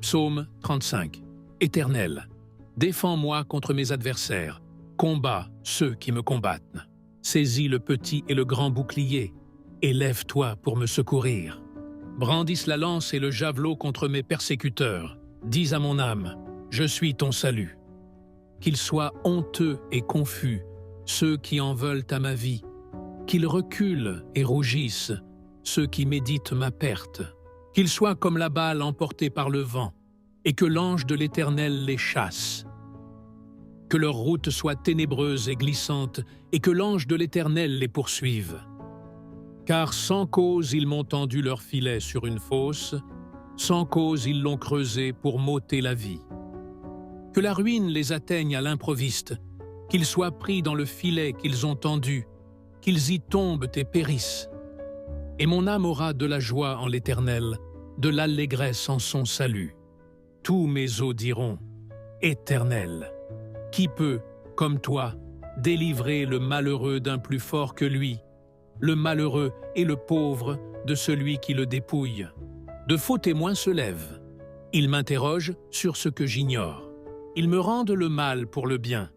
Psaume 35. Éternel, défends-moi contre mes adversaires, combat ceux qui me combattent. Saisis le petit et le grand bouclier, et lève-toi pour me secourir. Brandisse la lance et le javelot contre mes persécuteurs. Dis à mon âme, je suis ton salut. Qu'ils soient honteux et confus, ceux qui en veulent à ma vie. Qu'ils reculent et rougissent, ceux qui méditent ma perte. Qu'ils soient comme la balle emportée par le vent, et que l'ange de l'Éternel les chasse. Que leur route soit ténébreuse et glissante, et que l'ange de l'Éternel les poursuive. Car sans cause ils m'ont tendu leur filet sur une fosse, sans cause ils l'ont creusé pour m'ôter la vie. Que la ruine les atteigne à l'improviste, qu'ils soient pris dans le filet qu'ils ont tendu, qu'ils y tombent et périssent. Et mon âme aura de la joie en l'Éternel, de l'allégresse en son salut. Tous mes os diront, Éternel, qui peut, comme toi, délivrer le malheureux d'un plus fort que lui, le malheureux et le pauvre de celui qui le dépouille. De faux témoins se lèvent. Ils m'interrogent sur ce que j'ignore. Ils me rendent le mal pour le bien.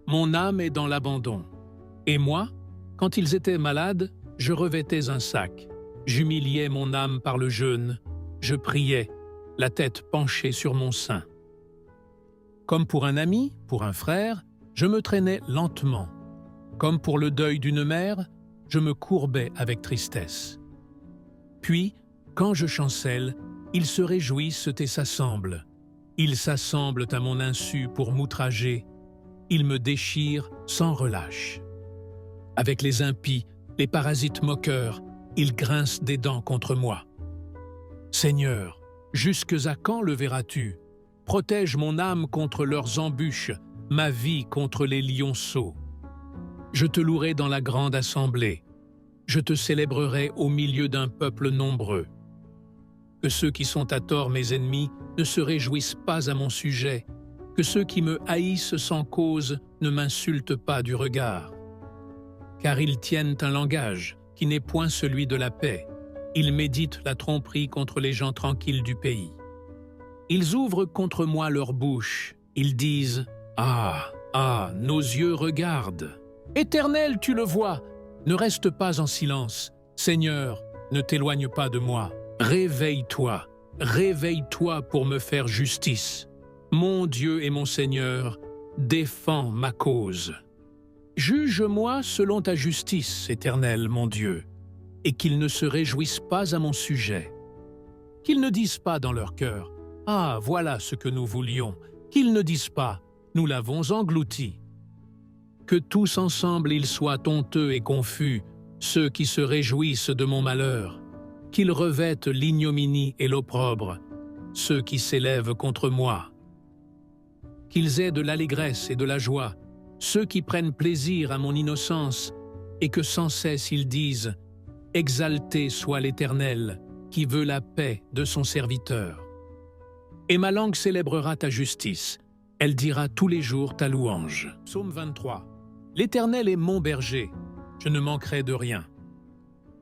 Mon âme est dans l'abandon. Et moi, quand ils étaient malades, je revêtais un sac. J'humiliais mon âme par le jeûne. Je priais, la tête penchée sur mon sein. Comme pour un ami, pour un frère, je me traînais lentement. Comme pour le deuil d'une mère, je me courbais avec tristesse. Puis, quand je chancelle, ils se réjouissent et s'assemblent. Ils s'assemblent à mon insu pour m'outrager. Ils me déchirent sans relâche. Avec les impies, les parasites moqueurs, ils grincent des dents contre moi. Seigneur, jusques à quand le verras-tu? Protège mon âme contre leurs embûches, ma vie contre les lionceaux. Je te louerai dans la grande assemblée. Je te célébrerai au milieu d'un peuple nombreux. Que ceux qui sont à tort mes ennemis ne se réjouissent pas à mon sujet, que ceux qui me haïssent sans cause ne m'insultent pas du regard. Car ils tiennent un langage qui n'est point celui de la paix. Ils méditent la tromperie contre les gens tranquilles du pays. Ils ouvrent contre moi leur bouche. Ils disent « Ah, ah, nos yeux regardent. Éternel, tu le vois, ne reste pas en silence. Seigneur, ne t'éloigne pas de moi. Réveille-toi, réveille-toi pour me faire justice. Mon Dieu et mon Seigneur, défends ma cause. Juge-moi selon ta justice, Éternel, mon Dieu, et qu'ils ne se réjouissent pas à mon sujet. Qu'ils ne disent pas dans leur cœur, « Ah, voilà ce que nous voulions », qu'ils ne disent pas, « Nous l'avons englouti ». Que tous ensemble ils soient honteux et confus, ceux qui se réjouissent de mon malheur, qu'ils revêtent l'ignominie et l'opprobre, ceux qui s'élèvent contre moi. Qu'ils aient de l'allégresse et de la joie, ceux qui prennent plaisir à mon innocence, et que sans cesse ils disent « Exalté soit l'Éternel, qui veut la paix de son serviteur. » Et ma langue célébrera ta justice, elle dira tous les jours ta louange. Psaume 23. L'Éternel est mon berger, je ne manquerai de rien.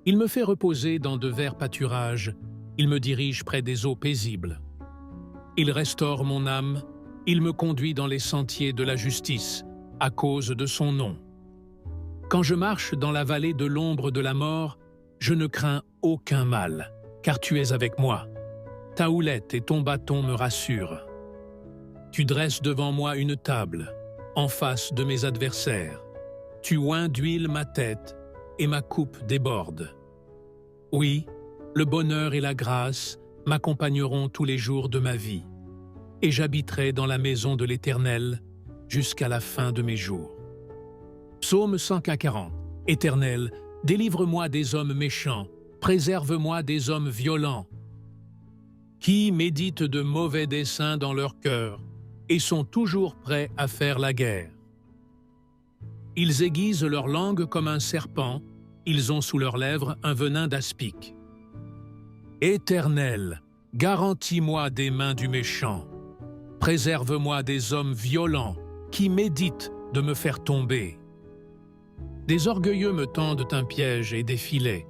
Il me fait reposer dans de verts pâturages, il me dirige près des eaux paisibles. Il restaure mon âme, il me conduit dans les sentiers de la justice, à cause de son nom. Quand je marche dans la vallée de l'ombre de la mort, je ne crains aucun mal, car tu es avec moi. Ta houlette et ton bâton me rassurent. Tu dresses devant moi une table, en face de mes adversaires. Tu oins d'huile ma tête, et ma coupe déborde. Oui, le bonheur et la grâce m'accompagneront tous les jours de ma vie, et j'habiterai dans la maison de l'Éternel jusqu'à la fin de mes jours. Psaume 140. Éternel, délivre-moi des hommes méchants, préserve-moi des hommes violents, qui méditent de mauvais desseins dans leur cœur et sont toujours prêts à faire la guerre. Ils aiguisent leur langue comme un serpent, ils ont sous leurs lèvres un venin d'aspic. Éternel, garantis-moi des mains du méchant, préserve-moi des hommes violents qui méditent de me faire tomber. Des orgueilleux me tendent un piège et des filets,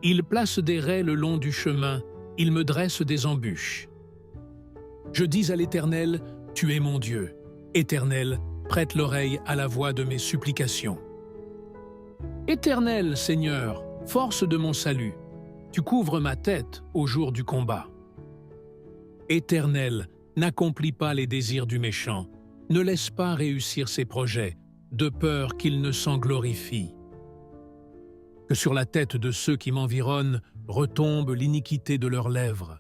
ils placent des raies le long du chemin, ils me dressent des embûches. Je dis à l'Éternel, tu es mon Dieu. Éternel, prête l'oreille à la voix de mes supplications. Éternel, Seigneur, force de mon salut, tu couvres ma tête au jour du combat. Éternel, n'accomplis pas les désirs du méchant, ne laisse pas réussir ses projets, de peur qu'il ne s'en glorifie. Que sur la tête de ceux qui m'environnent retombe l'iniquité de leurs lèvres.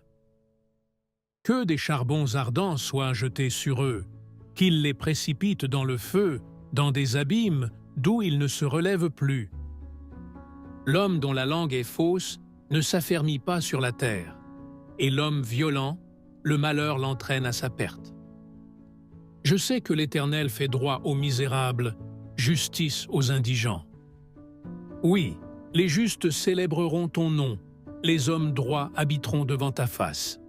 Que des charbons ardents soient jetés sur eux, qu'ils les précipitent dans le feu, dans des abîmes d'où ils ne se relèvent plus. L'homme dont la langue est fausse ne s'affermit pas sur la terre, et l'homme violent, le malheur l'entraîne à sa perte. Je sais que l'Éternel fait droit aux misérables, justice aux indigents. Oui, les justes célébreront ton nom, les hommes droits habiteront devant ta face.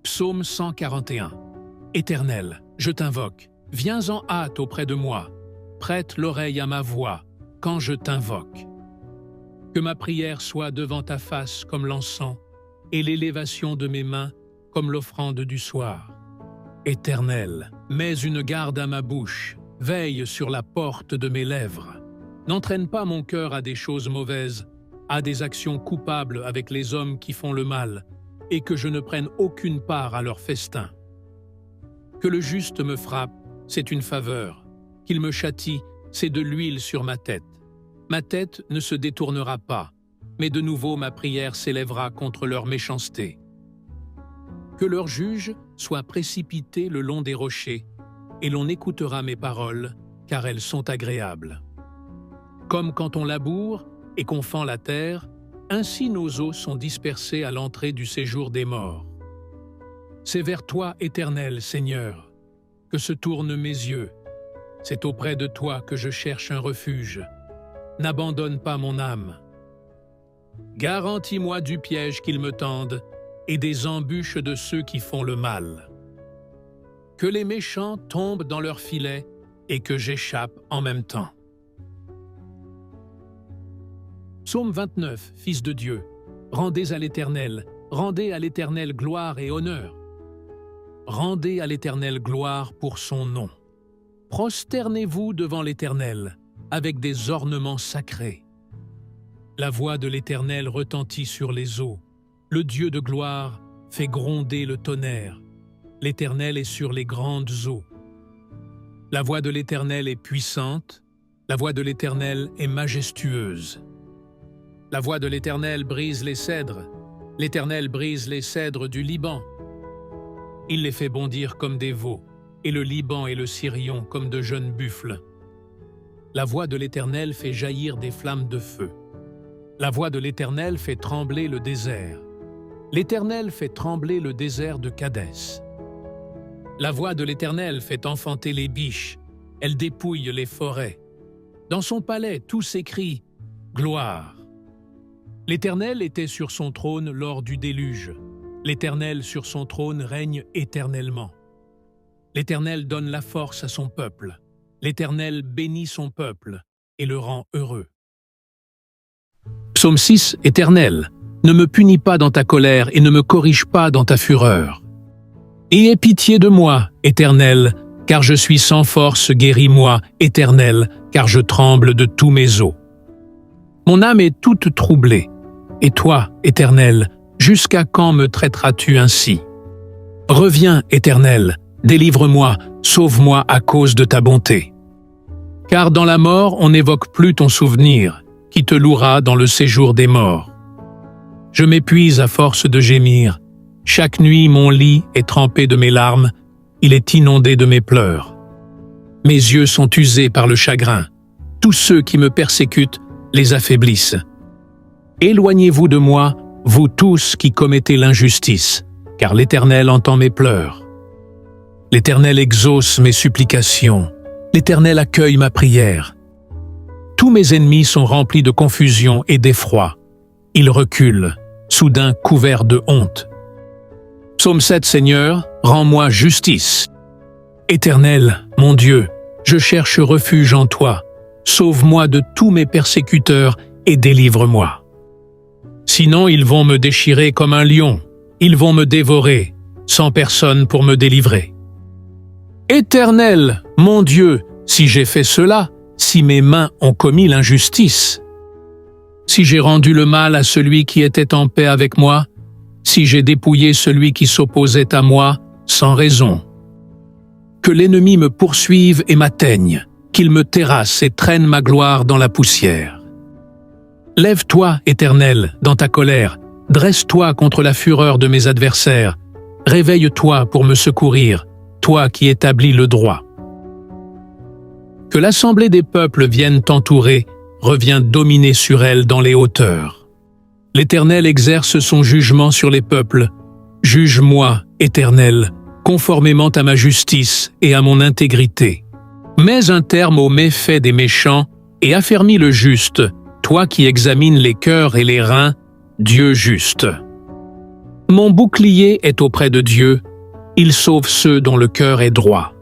Psaume 141. Éternel, je t'invoque, viens en hâte auprès de moi, prête l'oreille à ma voix quand je t'invoque. Que ma prière soit devant ta face comme l'encens, et l'élévation de mes mains comme l'offrande du soir. Éternel, mets une garde à ma bouche, veille sur la porte de mes lèvres. N'entraîne pas mon cœur à des choses mauvaises, à des actions coupables avec les hommes qui font le mal, et que je ne prenne aucune part à leur festin. Que le juste me frappe, c'est une faveur. Qu'il me châtie, c'est de l'huile sur ma tête. Ma tête ne se détournera pas, mais de nouveau ma prière s'élèvera contre leur méchanceté. Que leur juge soit précipité le long des rochers, et l'on écoutera mes paroles, car elles sont agréables. Comme quand on laboure et qu'on fend la terre, ainsi nos os sont dispersés à l'entrée du séjour des morts. C'est vers toi, Éternel, Seigneur, que se tournent mes yeux. C'est auprès de toi que je cherche un refuge. N'abandonne pas mon âme. Garantis-moi du piège qu'ils me tendent et des embûches de ceux qui font le mal. Que les méchants tombent dans leurs filets et que j'échappe en même temps. Psaume 29, Fils de Dieu, rendez à l'Éternel gloire et honneur. Rendez à l'Éternel gloire pour son nom. Prosternez-vous devant l'Éternel avec des ornements sacrés. La voix de l'Éternel retentit sur les eaux. Le Dieu de gloire fait gronder le tonnerre. L'Éternel est sur les grandes eaux. La voix de l'Éternel est puissante. La voix de l'Éternel est majestueuse. La voix de l'Éternel brise les cèdres. L'Éternel brise les cèdres du Liban. Il les fait bondir comme des veaux, et le Liban et le Sirion comme de jeunes buffles. La voix de l'Éternel fait jaillir des flammes de feu. La voix de l'Éternel fait trembler le désert. L'Éternel fait trembler le désert de Kadès. La voix de l'Éternel fait enfanter les biches. Elle dépouille les forêts. Dans son palais, tout s'écrie « Gloire ». L'Éternel était sur son trône lors du déluge. L'Éternel sur son trône règne éternellement. L'Éternel donne la force à son peuple. L'Éternel bénit son peuple et le rend heureux. Psaume 6, Éternel, ne me punis pas dans ta colère et ne me corrige pas dans ta fureur. Aie pitié de moi, Éternel, car je suis sans force, guéris-moi, Éternel, car je tremble de tous mes os. Mon âme est toute troublée. Et toi, Éternel, jusqu'à quand me traiteras-tu ainsi? Reviens, Éternel, délivre-moi, sauve-moi à cause de ta bonté. Car dans la mort, on n'évoque plus ton souvenir, qui te louera dans le séjour des morts. Je m'épuise à force de gémir. Chaque nuit, mon lit est trempé de mes larmes, il est inondé de mes pleurs. Mes yeux sont usés par le chagrin. Tous ceux qui me persécutent les affaiblissent. Éloignez-vous de moi, vous tous qui commettez l'injustice, car l'Éternel entend mes pleurs. L'Éternel exauce mes supplications. L'Éternel accueille ma prière. Tous mes ennemis sont remplis de confusion et d'effroi. Ils reculent, soudain couverts de honte. Psaume 7, Seigneur, rends-moi justice. Éternel, mon Dieu, je cherche refuge en toi. Sauve-moi de tous mes persécuteurs et délivre-moi. Sinon, ils vont me déchirer comme un lion. Ils vont me dévorer. sans personne pour me délivrer. Éternel, mon Dieu, si j'ai fait cela, si mes mains ont commis l'injustice, si j'ai rendu le mal à celui qui était en paix avec moi, si j'ai dépouillé celui qui s'opposait à moi sans raison, que l'ennemi me poursuive et m'atteigne, qu'il me terrasse et traîne ma gloire dans la poussière. Lève-toi, Éternel, dans ta colère, dresse-toi contre la fureur de mes adversaires, réveille-toi pour me secourir, toi qui établis le droit. Que l'assemblée des peuples vienne t'entourer, reviens dominer sur elle dans les hauteurs. L'Éternel exerce son jugement sur les peuples. Juge-moi, Éternel, conformément à ma justice et à mon intégrité. Mets un terme aux méfaits des méchants et affermis le juste, toi qui examines les cœurs et les reins, Dieu juste. Mon bouclier est auprès de Dieu, il sauve ceux dont le cœur est droit.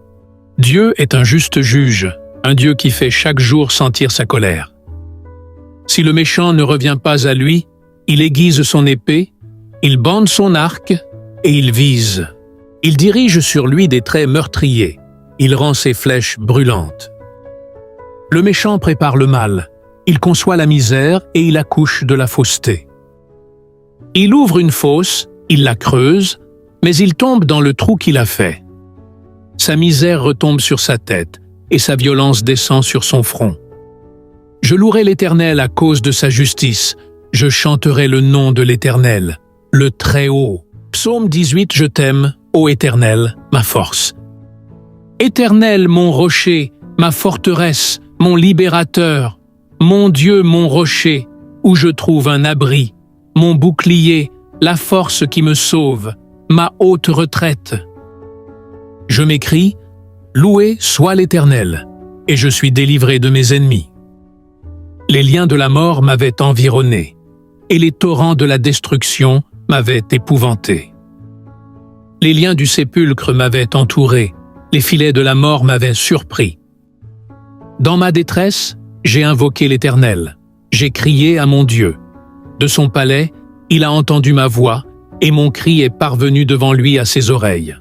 Dieu est un juste juge, un Dieu qui fait chaque jour sentir sa colère. Si le méchant ne revient pas à lui, il aiguise son épée, il bande son arc et il vise. Il dirige sur lui des traits meurtriers, il rend ses flèches brûlantes. Le méchant prépare le mal, il conçoit la misère et il accouche de la fausseté. Il ouvre une fosse, il la creuse, mais il tombe dans le trou qu'il a fait. Sa misère retombe sur sa tête et sa violence descend sur son front. Je louerai l'Éternel à cause de sa justice, je chanterai le nom de l'Éternel, le Très-Haut. Psaume 18, je t'aime, ô Éternel, ma force. Éternel, mon rocher, ma forteresse, mon libérateur, mon Dieu, mon rocher, où je trouve un abri, mon bouclier, la force qui me sauve, ma haute retraite. Je m'écrie, loué soit l'Éternel, et je suis délivré de mes ennemis. Les liens de la mort m'avaient environné, et les torrents de la destruction m'avaient épouvanté. Les liens du sépulcre m'avaient entouré, les filets de la mort m'avaient surpris. Dans ma détresse, j'ai invoqué l'Éternel, j'ai crié à mon Dieu. De son palais, il a entendu ma voix, et mon cri est parvenu devant lui à ses oreilles.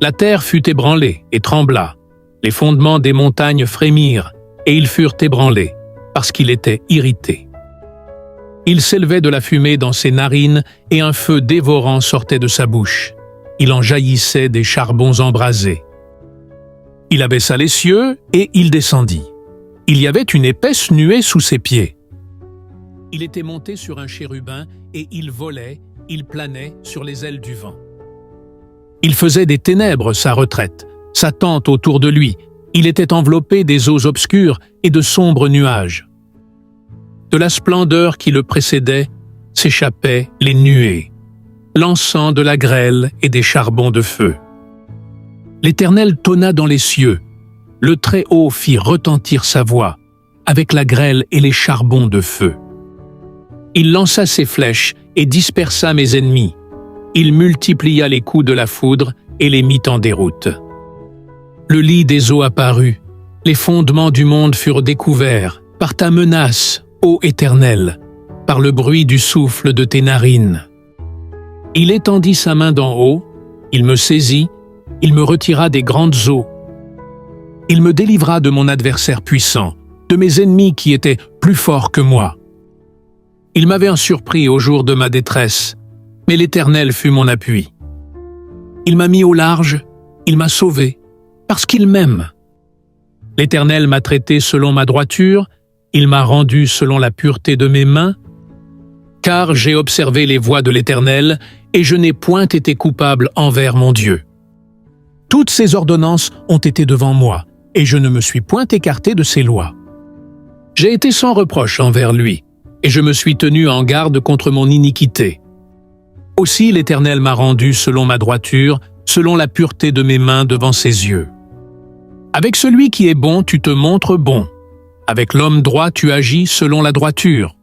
La terre fut ébranlée et trembla, les fondements des montagnes frémirent, et ils furent ébranlés, parce qu'il était irrité. Il s'élevait de la fumée dans ses narines, et un feu dévorant sortait de sa bouche. Il en jaillissait des charbons embrasés. Il abaissa les cieux, et il descendit. Il y avait une épaisse nuée sous ses pieds. Il était monté sur un chérubin, et il volait, il planait sur les ailes du vent. Il faisait des ténèbres sa retraite, sa tente autour de lui. Il était enveloppé des eaux obscures et de sombres nuages. De la splendeur qui le précédait s'échappaient les nuées, l'encens de la grêle et des charbons de feu. L'Éternel tonna dans les cieux, le Très-Haut fit retentir sa voix, avec la grêle et les charbons de feu. Il lança ses flèches et dispersa mes ennemis. Il multiplia les coups de la foudre et les mit en déroute. Le lit des eaux apparut, les fondements du monde furent découverts, par ta menace, ô Éternel, par le bruit du souffle de tes narines. Il étendit sa main d'en haut, il me saisit, il me retira des grandes eaux. Il me délivra de mon adversaire puissant, de mes ennemis qui étaient plus forts que moi. Il m'avait surpris au jour de ma détresse, mais l'Éternel fut mon appui. Il m'a mis au large, il m'a sauvé, parce qu'il m'aime. L'Éternel m'a traité selon ma droiture, il m'a rendu selon la pureté de mes mains, car j'ai observé les voies de l'Éternel, et je n'ai point été coupable envers mon Dieu. Toutes ses ordonnances ont été devant moi, et je ne me suis point écarté de ses lois. J'ai été sans reproche envers lui, et je me suis tenu en garde contre mon iniquité. Aussi l'Éternel m'a rendu selon ma droiture, selon la pureté de mes mains devant ses yeux. Avec celui qui est bon, tu te montres bon. Avec l'homme droit, tu agis selon la droiture.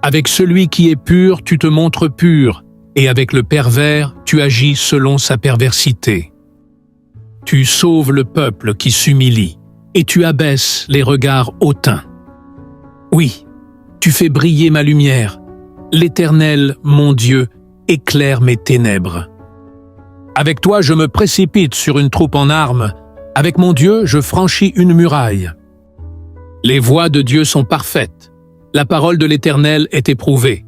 Avec celui qui est pur, tu te montres pur, et avec le pervers, tu agis selon sa perversité. Tu sauves le peuple qui s'humilie, et tu abaisses les regards hautains. Oui, tu fais briller ma lumière. L'Éternel, mon Dieu, éclaire mes ténèbres. Avec toi, je me précipite sur une troupe en armes. Avec mon Dieu, je franchis une muraille. Les voies de Dieu sont parfaites. La parole de l'Éternel est éprouvée.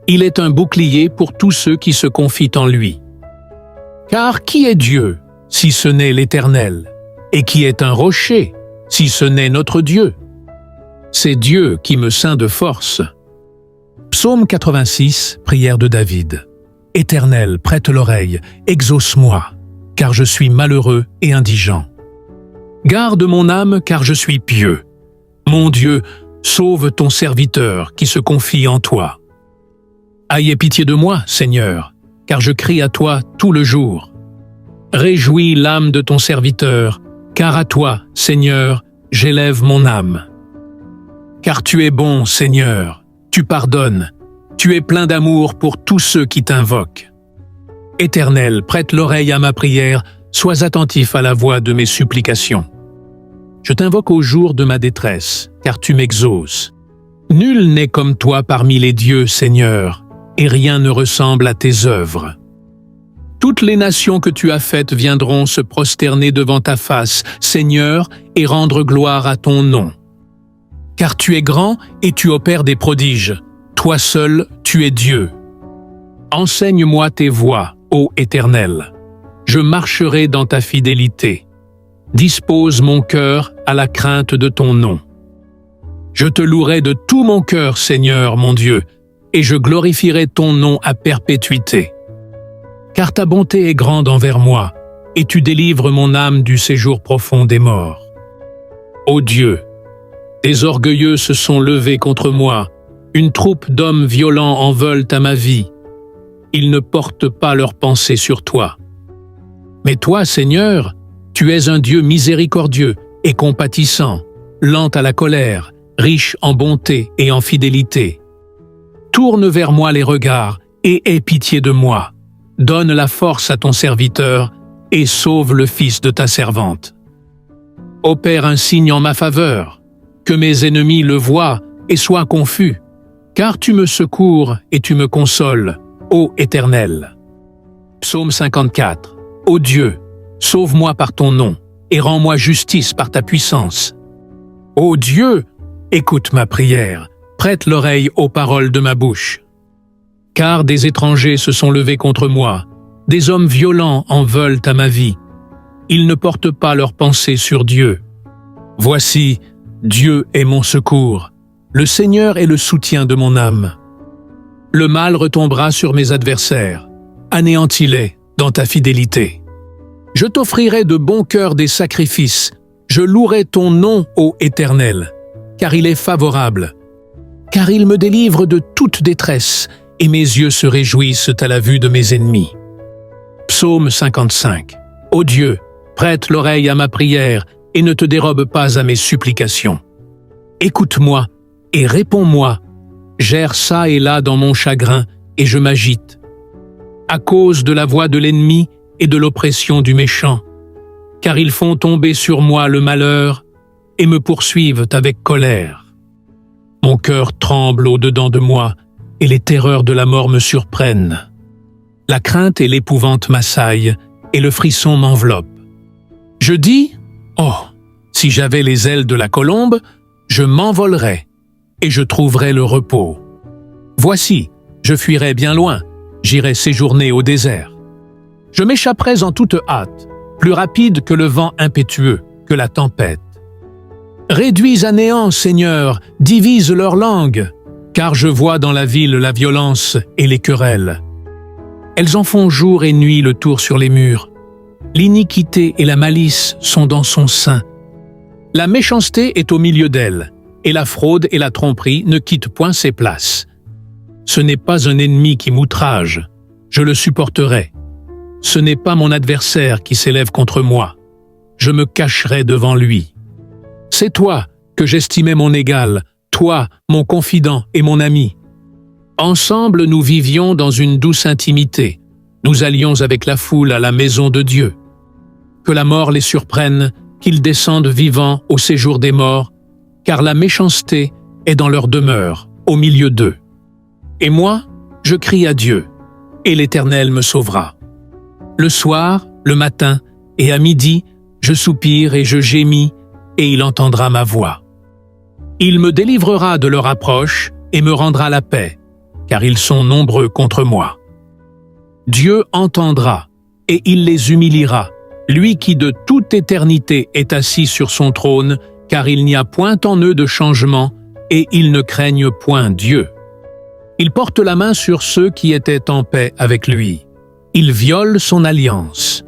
Il est un bouclier pour tous ceux qui se confient en lui. Car qui est Dieu, si ce n'est l'Éternel? Et qui est un rocher, si ce n'est notre Dieu? C'est Dieu qui me ceint de force. Psaume 86, prière de David. Éternel, prête l'oreille, exauce-moi, car je suis malheureux et indigent. Garde mon âme, car je suis pieux. Mon Dieu, sauve ton serviteur qui se confie en toi. Ayez pitié de moi, Seigneur, car je crie à toi tout le jour. Réjouis l'âme de ton serviteur, car à toi, Seigneur, j'élève mon âme. Car tu es bon, Seigneur, tu pardonnes, tu es plein d'amour pour tous ceux qui t'invoquent. Éternel, prête l'oreille à ma prière, sois attentif à la voix de mes supplications. Je t'invoque au jour de ma détresse, car tu m'exauces. Nul n'est comme toi parmi les dieux, Seigneur, et rien ne ressemble à tes œuvres. Toutes les nations que tu as faites viendront se prosterner devant ta face, Seigneur, et rendre gloire à ton nom. Car tu es grand et tu opères des prodiges. Toi seul, tu es Dieu. Enseigne-moi tes voies, ô Éternel. Je marcherai dans ta fidélité. Dispose mon cœur à la crainte de ton nom. Je te louerai de tout mon cœur, Seigneur, mon Dieu, et je glorifierai ton nom à perpétuité. Car ta bonté est grande envers moi, et tu délivres mon âme du séjour profond des morts. Ô Dieu, des orgueilleux se sont levés contre moi, une troupe d'hommes violents en veulent à ma vie. Ils ne portent pas leurs pensées sur toi. Mais toi, Seigneur, tu es un Dieu miséricordieux et compatissant, lent à la colère, riche en bonté et en fidélité. Tourne vers moi les regards et aie pitié de moi. Donne la force à ton serviteur et sauve le fils de ta servante. Opère un signe en ma faveur, que mes ennemis le voient et soient confus, car tu me secours et tu me consoles, ô Éternel. Psaume 54. Ô Dieu, sauve-moi par ton nom et rends-moi justice par ta puissance. Ô Dieu, écoute ma prière, prête l'oreille aux paroles de ma bouche. Car des étrangers se sont levés contre moi, des hommes violents en veulent à ma vie. Ils ne portent pas leurs pensées sur Dieu. Voici, Dieu est mon secours, le Seigneur est le soutien de mon âme. Le mal retombera sur mes adversaires, anéantis-les dans ta fidélité. Je t'offrirai de bon cœur des sacrifices, je louerai ton nom, ô Éternel, car il est favorable, car il me délivre de toute détresse, et mes yeux se réjouissent à la vue de mes ennemis. Psaume 55. Ô Dieu, prête l'oreille à ma prière et ne te dérobe pas à mes supplications. Écoute-moi et réponds-moi. J'erre çà et là dans mon chagrin et je m'agite. À cause de la voix de l'ennemi et de l'oppression du méchant, car ils font tomber sur moi le malheur et me poursuivent avec colère. Mon cœur tremble au-dedans de moi, et les terreurs de la mort me surprennent. La crainte et l'épouvante m'assaillent, et le frisson m'enveloppe. Je dis, « Oh, si j'avais les ailes de la colombe, je m'envolerais, et je trouverais le repos. Voici, je fuirais bien loin, j'irais séjourner au désert. Je m'échapperais en toute hâte, plus rapide que le vent impétueux, que la tempête. Réduis à néant, Seigneur, divise leur langue, car je vois dans la ville la violence et les querelles. Elles en font jour et nuit le tour sur les murs. L'iniquité et la malice sont dans son sein. La méchanceté est au milieu d'elle, et la fraude et la tromperie ne quittent point ses places. Ce n'est pas un ennemi qui m'outrage, je le supporterai. Ce n'est pas mon adversaire qui s'élève contre moi, je me cacherai devant lui. C'est toi que j'estimais mon égal, toi, mon confident et mon ami. Ensemble, nous vivions dans une douce intimité. Nous allions avec la foule à la maison de Dieu. Que la mort les surprenne, qu'ils descendent vivants au séjour des morts, car la méchanceté est dans leur demeure, au milieu d'eux. Et moi, je crie à Dieu, et l'Éternel me sauvera. Le soir, le matin et à midi, je soupire et je gémis, et il entendra ma voix. Il me délivrera de leur approche et me rendra la paix, car ils sont nombreux contre moi. Dieu entendra, et il les humiliera, lui qui de toute éternité est assis sur son trône, car il n'y a point en eux de changement, et ils ne craignent point Dieu. Il porte la main sur ceux qui étaient en paix avec lui. Il viole son alliance.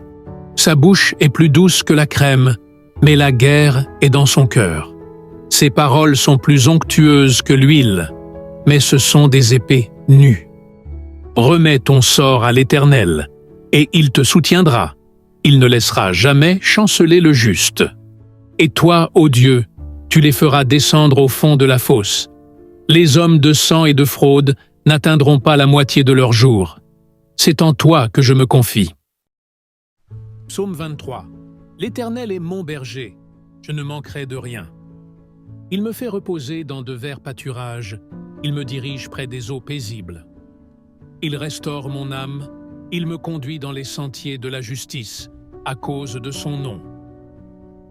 Sa bouche est plus douce que la crème, mais la guerre est dans son cœur. Ses paroles sont plus onctueuses que l'huile, mais ce sont des épées nues. Remets ton sort à l'Éternel, et il te soutiendra. Il ne laissera jamais chanceler le juste. Et toi, ô Dieu, tu les feras descendre au fond de la fosse. Les hommes de sang et de fraude n'atteindront pas la moitié de leur jour. C'est en toi que je me confie. Psaume 23. L'Éternel est mon berger, je ne manquerai de rien. Il me fait reposer dans de verts pâturages, il me dirige près des eaux paisibles. Il restaure mon âme, il me conduit dans les sentiers de la justice, à cause de son nom.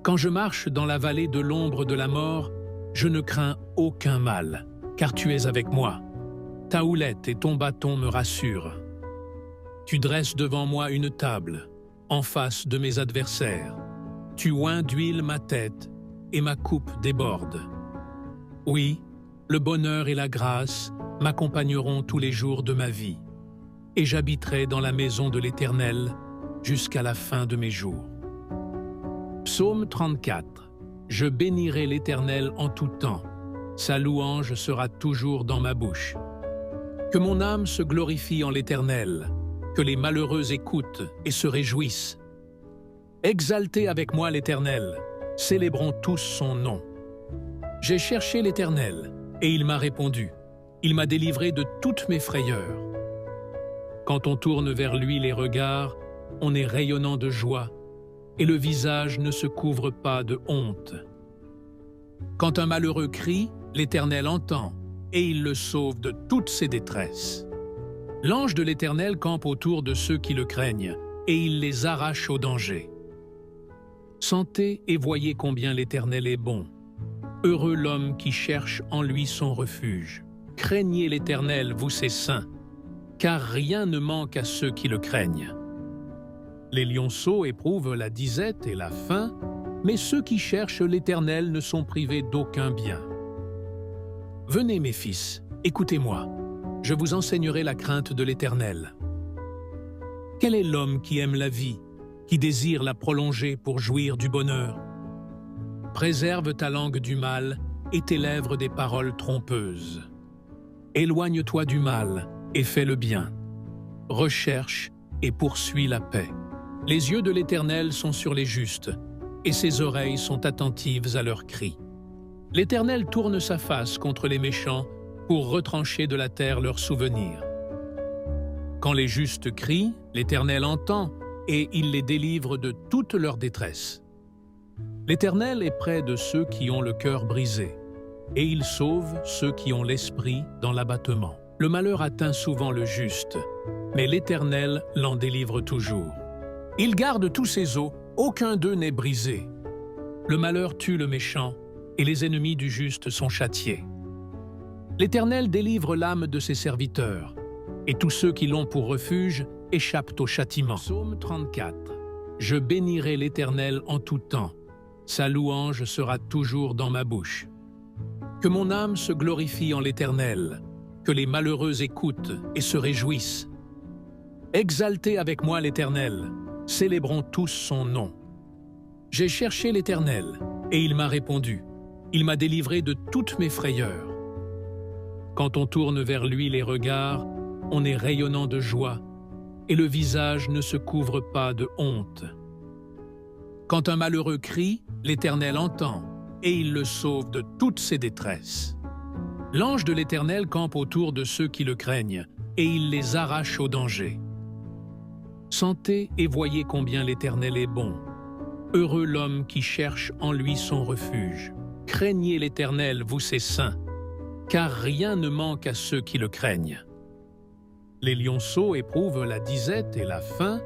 Quand je marche dans la vallée de l'ombre de la mort, je ne crains aucun mal, car tu es avec moi. Ta houlette et ton bâton me rassurent. Tu dresses devant moi une table, en face de mes adversaires. Tu oins d'huile ma tête, et ma coupe déborde. Oui, le bonheur et la grâce m'accompagneront tous les jours de ma vie, et j'habiterai dans la maison de l'Éternel jusqu'à la fin de mes jours. Psaume 34. Je bénirai l'Éternel en tout temps. Sa louange sera toujours dans ma bouche. Que mon âme se glorifie en l'Éternel, que les malheureux écoutent et se réjouissent. Exaltez avec moi l'Éternel, célébrons tous son nom. J'ai cherché l'Éternel, et il m'a répondu. Il m'a délivré de toutes mes frayeurs. Quand on tourne vers lui les regards, on est rayonnant de joie, et le visage ne se couvre pas de honte. Quand un malheureux crie, l'Éternel entend, et il le sauve de toutes ses détresses. L'ange de l'Éternel campe autour de ceux qui le craignent, et il les arrache au danger. Sentez et voyez combien l'Éternel est bon. Heureux l'homme qui cherche en lui son refuge. Craignez l'Éternel, vous ses saints, car rien ne manque à ceux qui le craignent. Les lionceaux éprouvent la disette et la faim, mais ceux qui cherchent l'Éternel ne sont privés d'aucun bien. Venez, mes fils, écoutez-moi, je vous enseignerai la crainte de l'Éternel. Quel est l'homme qui aime la vie, qui désire la prolonger pour jouir du bonheur? Préserve ta langue du mal et tes lèvres des paroles trompeuses. Éloigne-toi du mal et fais le bien. Recherche et poursuis la paix. Les yeux de l'Éternel sont sur les justes, et ses oreilles sont attentives à leurs cris. L'Éternel tourne sa face contre les méchants pour retrancher de la terre leurs souvenirs. Quand les justes crient, l'Éternel entend, et il les délivre de toute leur détresse. L'Éternel est près de ceux qui ont le cœur brisé, et il sauve ceux qui ont l'esprit dans l'abattement. Le malheur atteint souvent le juste, mais l'Éternel l'en délivre toujours. Il garde tous ses os, aucun d'eux n'est brisé. Le malheur tue le méchant, et les ennemis du juste sont châtiés. L'Éternel délivre l'âme de ses serviteurs, et tous ceux qui l'ont pour refuge échappent au châtiment. Psaume 34. Je bénirai l'Éternel en tout temps. Sa louange sera toujours dans ma bouche. Que mon âme se glorifie en l'Éternel, que les malheureux écoutent et se réjouissent. Exaltez avec moi l'Éternel, célébrons tous son nom. J'ai cherché l'Éternel, et il m'a répondu. Il m'a délivré de toutes mes frayeurs. Quand on tourne vers lui les regards, on est rayonnant de joie, et le visage ne se couvre pas de honte. Quand un malheureux crie, l'Éternel entend, et il le sauve de toutes ses détresses. L'ange de l'Éternel campe autour de ceux qui le craignent, et il les arrache au danger. Sentez et voyez combien l'Éternel est bon. Heureux l'homme qui cherche en lui son refuge. Craignez l'Éternel, vous ses saints, car rien ne manque à ceux qui le craignent. Les lionceaux éprouvent la disette et la faim,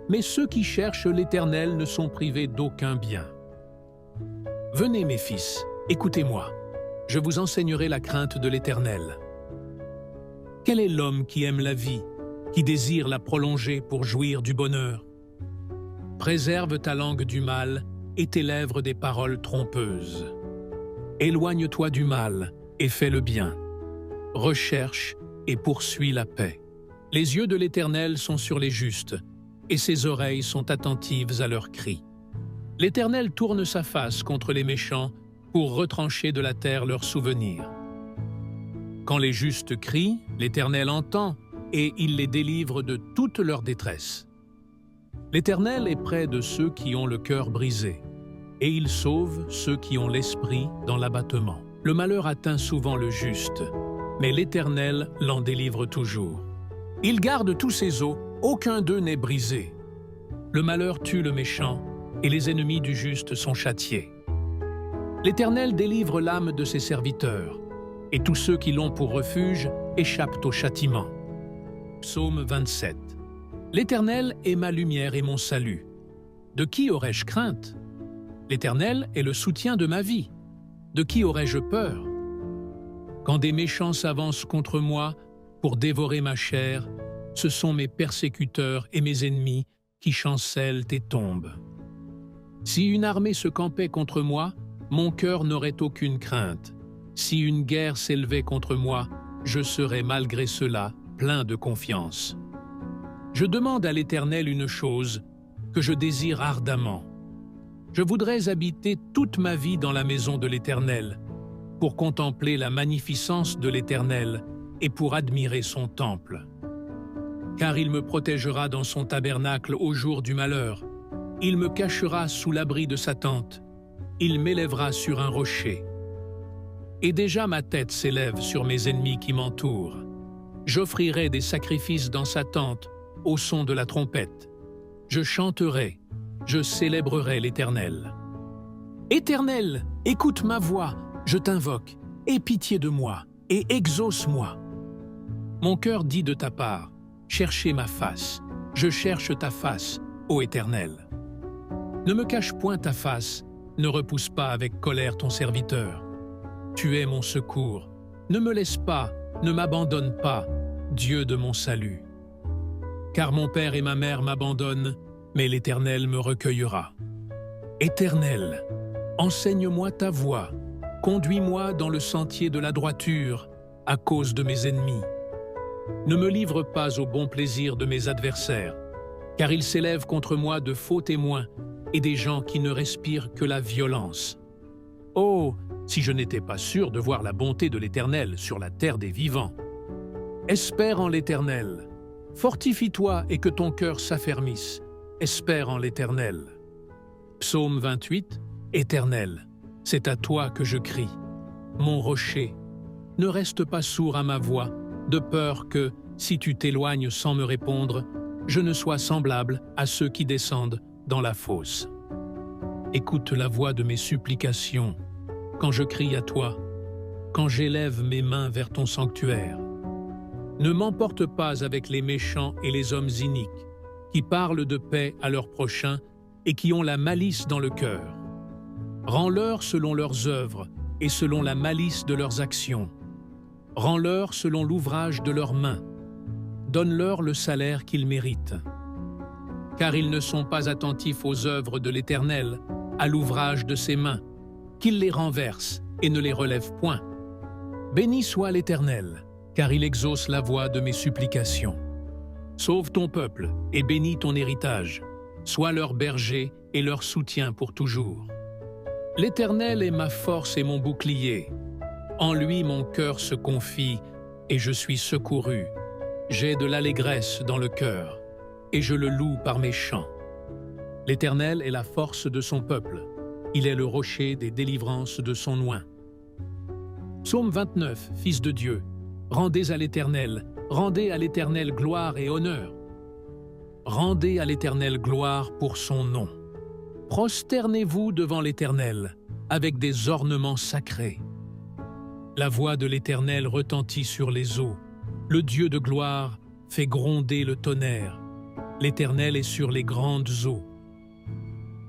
mais ceux qui cherchent l'Éternel ne sont privés d'aucun bien. Venez, mes fils, écoutez-moi, je vous enseignerai la crainte de l'Éternel. Quel est l'homme qui aime la vie, qui désire la prolonger pour jouir du bonheur? Préserve ta langue du mal et tes lèvres des paroles trompeuses. Éloigne-toi du mal et fais le bien. Recherche et poursuis la paix. Les yeux de l'Éternel sont sur les justes, et ses oreilles sont attentives à leurs cris. L'Éternel tourne sa face contre les méchants pour retrancher de la terre leurs souvenirs. Quand les justes crient, l'Éternel entend, et il les délivre de toute leur détresse. L'Éternel est près de ceux qui ont le cœur brisé, et il sauve ceux qui ont l'esprit dans l'abattement. Le malheur atteint souvent le juste, mais l'Éternel l'en délivre toujours. Il garde tous ses os, aucun d'eux n'est brisé. Le malheur tue le méchant, et les ennemis du juste sont châtiés. L'Éternel délivre l'âme de ses serviteurs, et tous ceux qui l'ont pour refuge échappent au châtiment. Psaume 27. L'Éternel est ma lumière et mon salut. De qui aurais-je crainte? L'Éternel est le soutien de ma vie. De qui aurais-je peur? Quand des méchants s'avancent contre moi pour dévorer ma chair, ce sont mes persécuteurs et mes ennemis qui chancellent et tombent. Si une armée se campait contre moi, mon cœur n'aurait aucune crainte. Si une guerre s'élevait contre moi, je serais malgré cela plein de confiance. Je demande à l'Éternel une chose que je désire ardemment. Je voudrais habiter toute ma vie dans la maison de l'Éternel, pour contempler la magnificence de l'Éternel et pour admirer son temple. Car il me protégera dans son tabernacle au jour du malheur. Il me cachera sous l'abri de sa tente. Il m'élèvera sur un rocher. Et déjà ma tête s'élève sur mes ennemis qui m'entourent. J'offrirai des sacrifices dans sa tente, au son de la trompette. Je chanterai, je célébrerai l'Éternel. Éternel, écoute ma voix, je t'invoque, aie pitié de moi et exauce-moi. Mon cœur dit de ta part, cherchez ma face, je cherche ta face, ô Éternel. Ne me cache point ta face, ne repousse pas avec colère ton serviteur. Tu es mon secours, ne me laisse pas, ne m'abandonne pas, Dieu de mon salut. Car mon père et ma mère m'abandonnent, mais l'Éternel me recueillera. Éternel, enseigne-moi ta voie, conduis-moi dans le sentier de la droiture, à cause de mes ennemis. Ne me livre pas au bon plaisir de mes adversaires, car ils s'élèvent contre moi de faux témoins et des gens qui ne respirent que la violence. Oh, si je n'étais pas sûr de voir la bonté de l'Éternel sur la terre des vivants. Espère en l'Éternel. Fortifie-toi et que ton cœur s'affermisse. Espère en l'Éternel. Psaume 28. Éternel, c'est à toi que je crie. Mon rocher, ne reste pas sourd à ma voix, de peur que, si tu t'éloignes sans me répondre, je ne sois semblable à ceux qui descendent dans la fosse. Écoute la voix de mes supplications, quand je crie à toi, quand j'élève mes mains vers ton sanctuaire. Ne m'emporte pas avec les méchants et les hommes iniques, qui parlent de paix à leurs prochains et qui ont la malice dans le cœur. Rends-leur selon leurs œuvres et selon la malice de leurs actions. Rends-leur selon l'ouvrage de leurs mains. Donne-leur le salaire qu'ils méritent. Car ils ne sont pas attentifs aux œuvres de l'Éternel, à l'ouvrage de ses mains, qu'il les renverse et ne les relève point. Béni soit l'Éternel, car il exauce la voix de mes supplications. Sauve ton peuple et bénis ton héritage. Sois leur berger et leur soutien pour toujours. L'Éternel est ma force et mon bouclier. En lui mon cœur se confie et je suis secouru. J'ai de l'allégresse dans le cœur et je le loue par mes chants. L'Éternel est la force de son peuple. Il est le rocher des délivrances de son oint. Psaume 29, Fils de Dieu, rendez à l'Éternel gloire et honneur. Rendez à l'Éternel gloire pour son nom. Prosternez-vous devant l'Éternel avec des ornements sacrés. La voix de l'Éternel retentit sur les eaux. Le Dieu de gloire fait gronder le tonnerre. l'Éternel est sur les grandes eaux.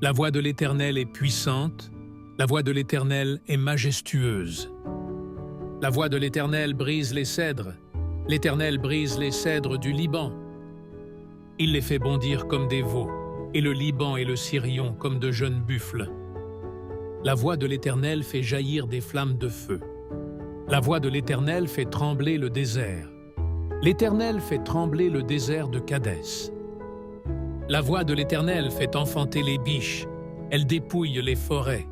La voix de l'Éternel est puissante, la voix de l'Éternel est majestueuse. La voix de l'Éternel brise les cèdres, l'Éternel brise les cèdres du Liban. Il les fait bondir comme des veaux, et le Liban et le Sirion comme de jeunes buffles. La voix de l'Éternel fait jaillir des flammes de feu. La voix de l'Éternel fait trembler le désert. L'Éternel fait trembler le désert de Kadès. La voix de l'Éternel fait enfanter les biches, elle dépouille les forêts.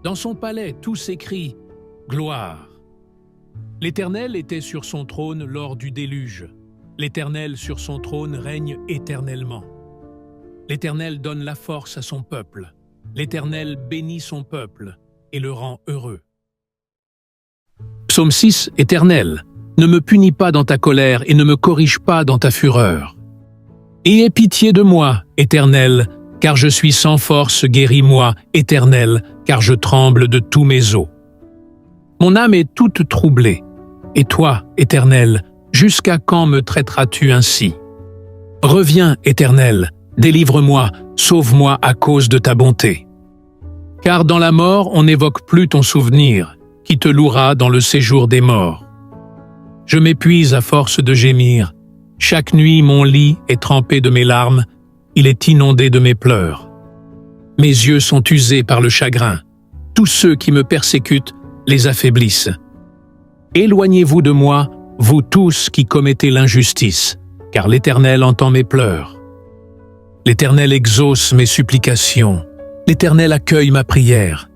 Dans son palais, tout s'écrie « Gloire ». L'Éternel était sur son trône lors du déluge. L'Éternel sur son trône règne éternellement. L'Éternel donne la force à son peuple. L'Éternel bénit son peuple et le rend heureux. Psaume 6, Éternel, ne me punis pas dans ta colère et ne me corrige pas dans ta fureur. Aie pitié de moi, Éternel, car je suis sans force, guéris-moi, Éternel, car je tremble de tous mes os. Mon âme est toute troublée. Et toi, Éternel, jusqu'à quand me traiteras-tu ainsi? Reviens, Éternel, délivre-moi, sauve-moi à cause de ta bonté. Car dans la mort, on n'évoque plus ton souvenir, qui te louera dans le séjour des morts. Je m'épuise à force de gémir. Chaque nuit, mon lit est trempé de mes larmes, il est inondé de mes pleurs. Mes yeux sont usés par le chagrin. Tous ceux qui me persécutent les affaiblissent. Éloignez-vous de moi, vous tous qui commettez l'injustice, car l'Éternel entend mes pleurs. L'Éternel exauce mes supplications. L'Éternel accueille ma prière.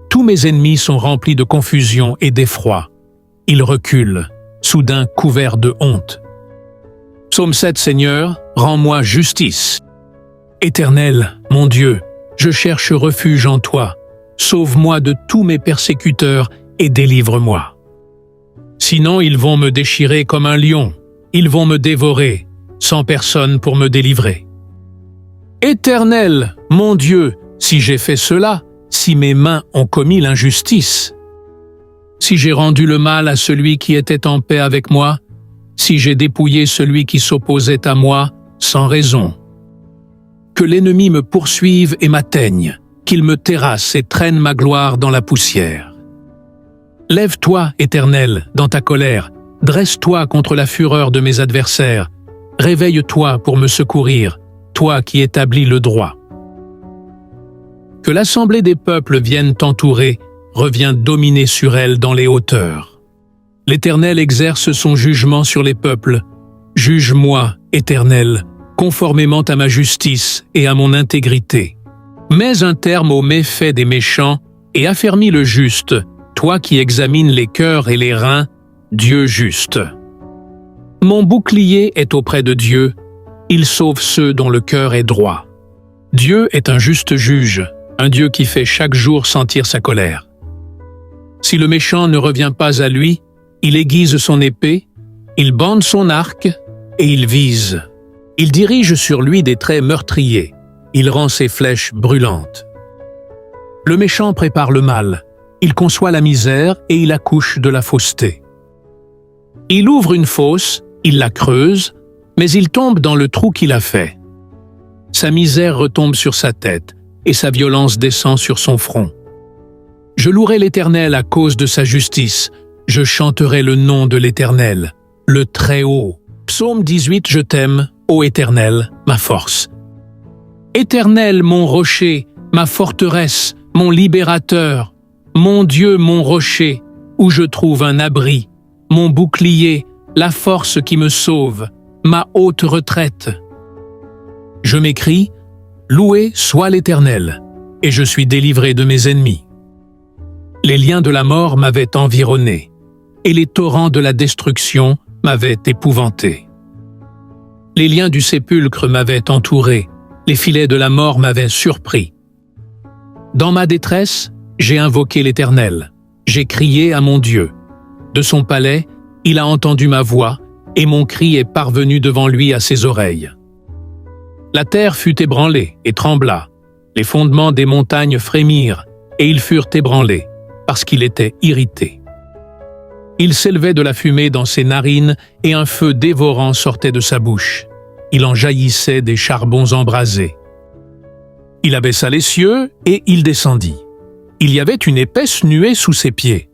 Tous mes ennemis sont remplis de confusion et d'effroi. Ils reculent, soudain couverts de honte. Psaume 7, Seigneur, rends-moi justice. Éternel, mon Dieu, je cherche refuge en toi. Sauve-moi de tous mes persécuteurs et délivre-moi. Sinon, ils vont me déchirer comme un lion. Ils vont me dévorer, sans personne pour me délivrer. Éternel, mon Dieu, si j'ai fait cela, si mes mains ont commis l'injustice, si j'ai rendu le mal à celui qui était en paix avec moi, si j'ai dépouillé celui qui s'opposait à moi sans raison. Que l'ennemi me poursuive et m'atteigne, qu'il me terrasse et traîne ma gloire dans la poussière. Lève-toi, Éternel, dans ta colère, dresse-toi contre la fureur de mes adversaires, réveille-toi pour me secourir, toi qui établis le droit. Que l'assemblée des peuples vienne t'entourer, reviens dominer sur elle dans les hauteurs. L'Éternel exerce son jugement sur les peuples. Juge-moi, Éternel, conformément à ma justice et à mon intégrité. Mets un terme aux méfaits des méchants et affermis le juste, toi qui examines les cœurs et les reins, Dieu juste. Mon bouclier est auprès de Dieu, il sauve ceux dont le cœur est droit. Dieu est un juste juge, un Dieu qui fait chaque jour sentir sa colère. Si le méchant ne revient pas à lui, il aiguise son épée, il bande son arc et il vise. Il dirige sur lui des traits meurtriers, il rend ses flèches brûlantes. Le méchant prépare le mal, il conçoit la misère et il accouche de la fausseté. Il ouvre une fosse, il la creuse, mais il tombe dans le trou qu'il a fait. Sa misère retombe sur sa tête et sa violence descend sur son front. Je louerai l'Éternel à cause de sa justice, je chanterai le nom de l'Éternel, le Très-Haut. Psaume 18, je t'aime, ô Éternel, ma force. Éternel, mon rocher, ma forteresse, mon libérateur, mon Dieu, mon rocher, où je trouve un abri, mon bouclier, la force qui me sauve, ma haute retraite. Je m'écrie, loué soit l'Éternel, et je suis délivré de mes ennemis. Les liens de la mort m'avaient environné, et les torrents de la destruction m'avaient épouvanté. Les liens du sépulcre m'avaient entouré, les filets de la mort m'avaient surpris. Dans ma détresse, j'ai invoqué l'Éternel, j'ai crié à mon Dieu. De son palais, il a entendu ma voix, et mon cri est parvenu devant lui à ses oreilles. La terre fut ébranlée et trembla, les fondements des montagnes frémirent, et ils furent ébranlés, parce qu'il était irrité. Il s'élevait de la fumée dans ses narines, et un feu dévorant sortait de sa bouche. il en jaillissait des charbons embrasés. Il abaissa les cieux et il descendit. Il y avait une épaisse nuée sous ses pieds.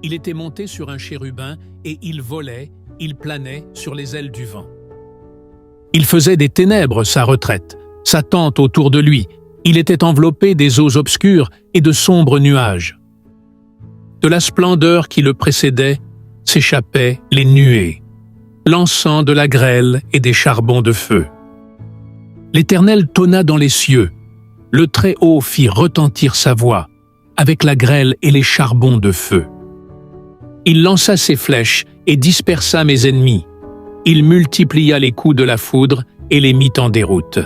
Il était monté sur un chérubin et il volait, il planait sur les ailes du vent. Il faisait des ténèbres sa retraite, sa tente autour de lui. Il était enveloppé des eaux obscures et de sombres nuages. De la splendeur qui le précédait s'échappaient les nuées, l'encens de la grêle et des charbons de feu. L'Éternel tonna dans les cieux. Le Très-Haut fit retentir sa voix, avec la grêle et les charbons de feu. Il lança ses flèches et dispersa mes ennemis. Il multiplia les coups de la foudre et les mit en déroute.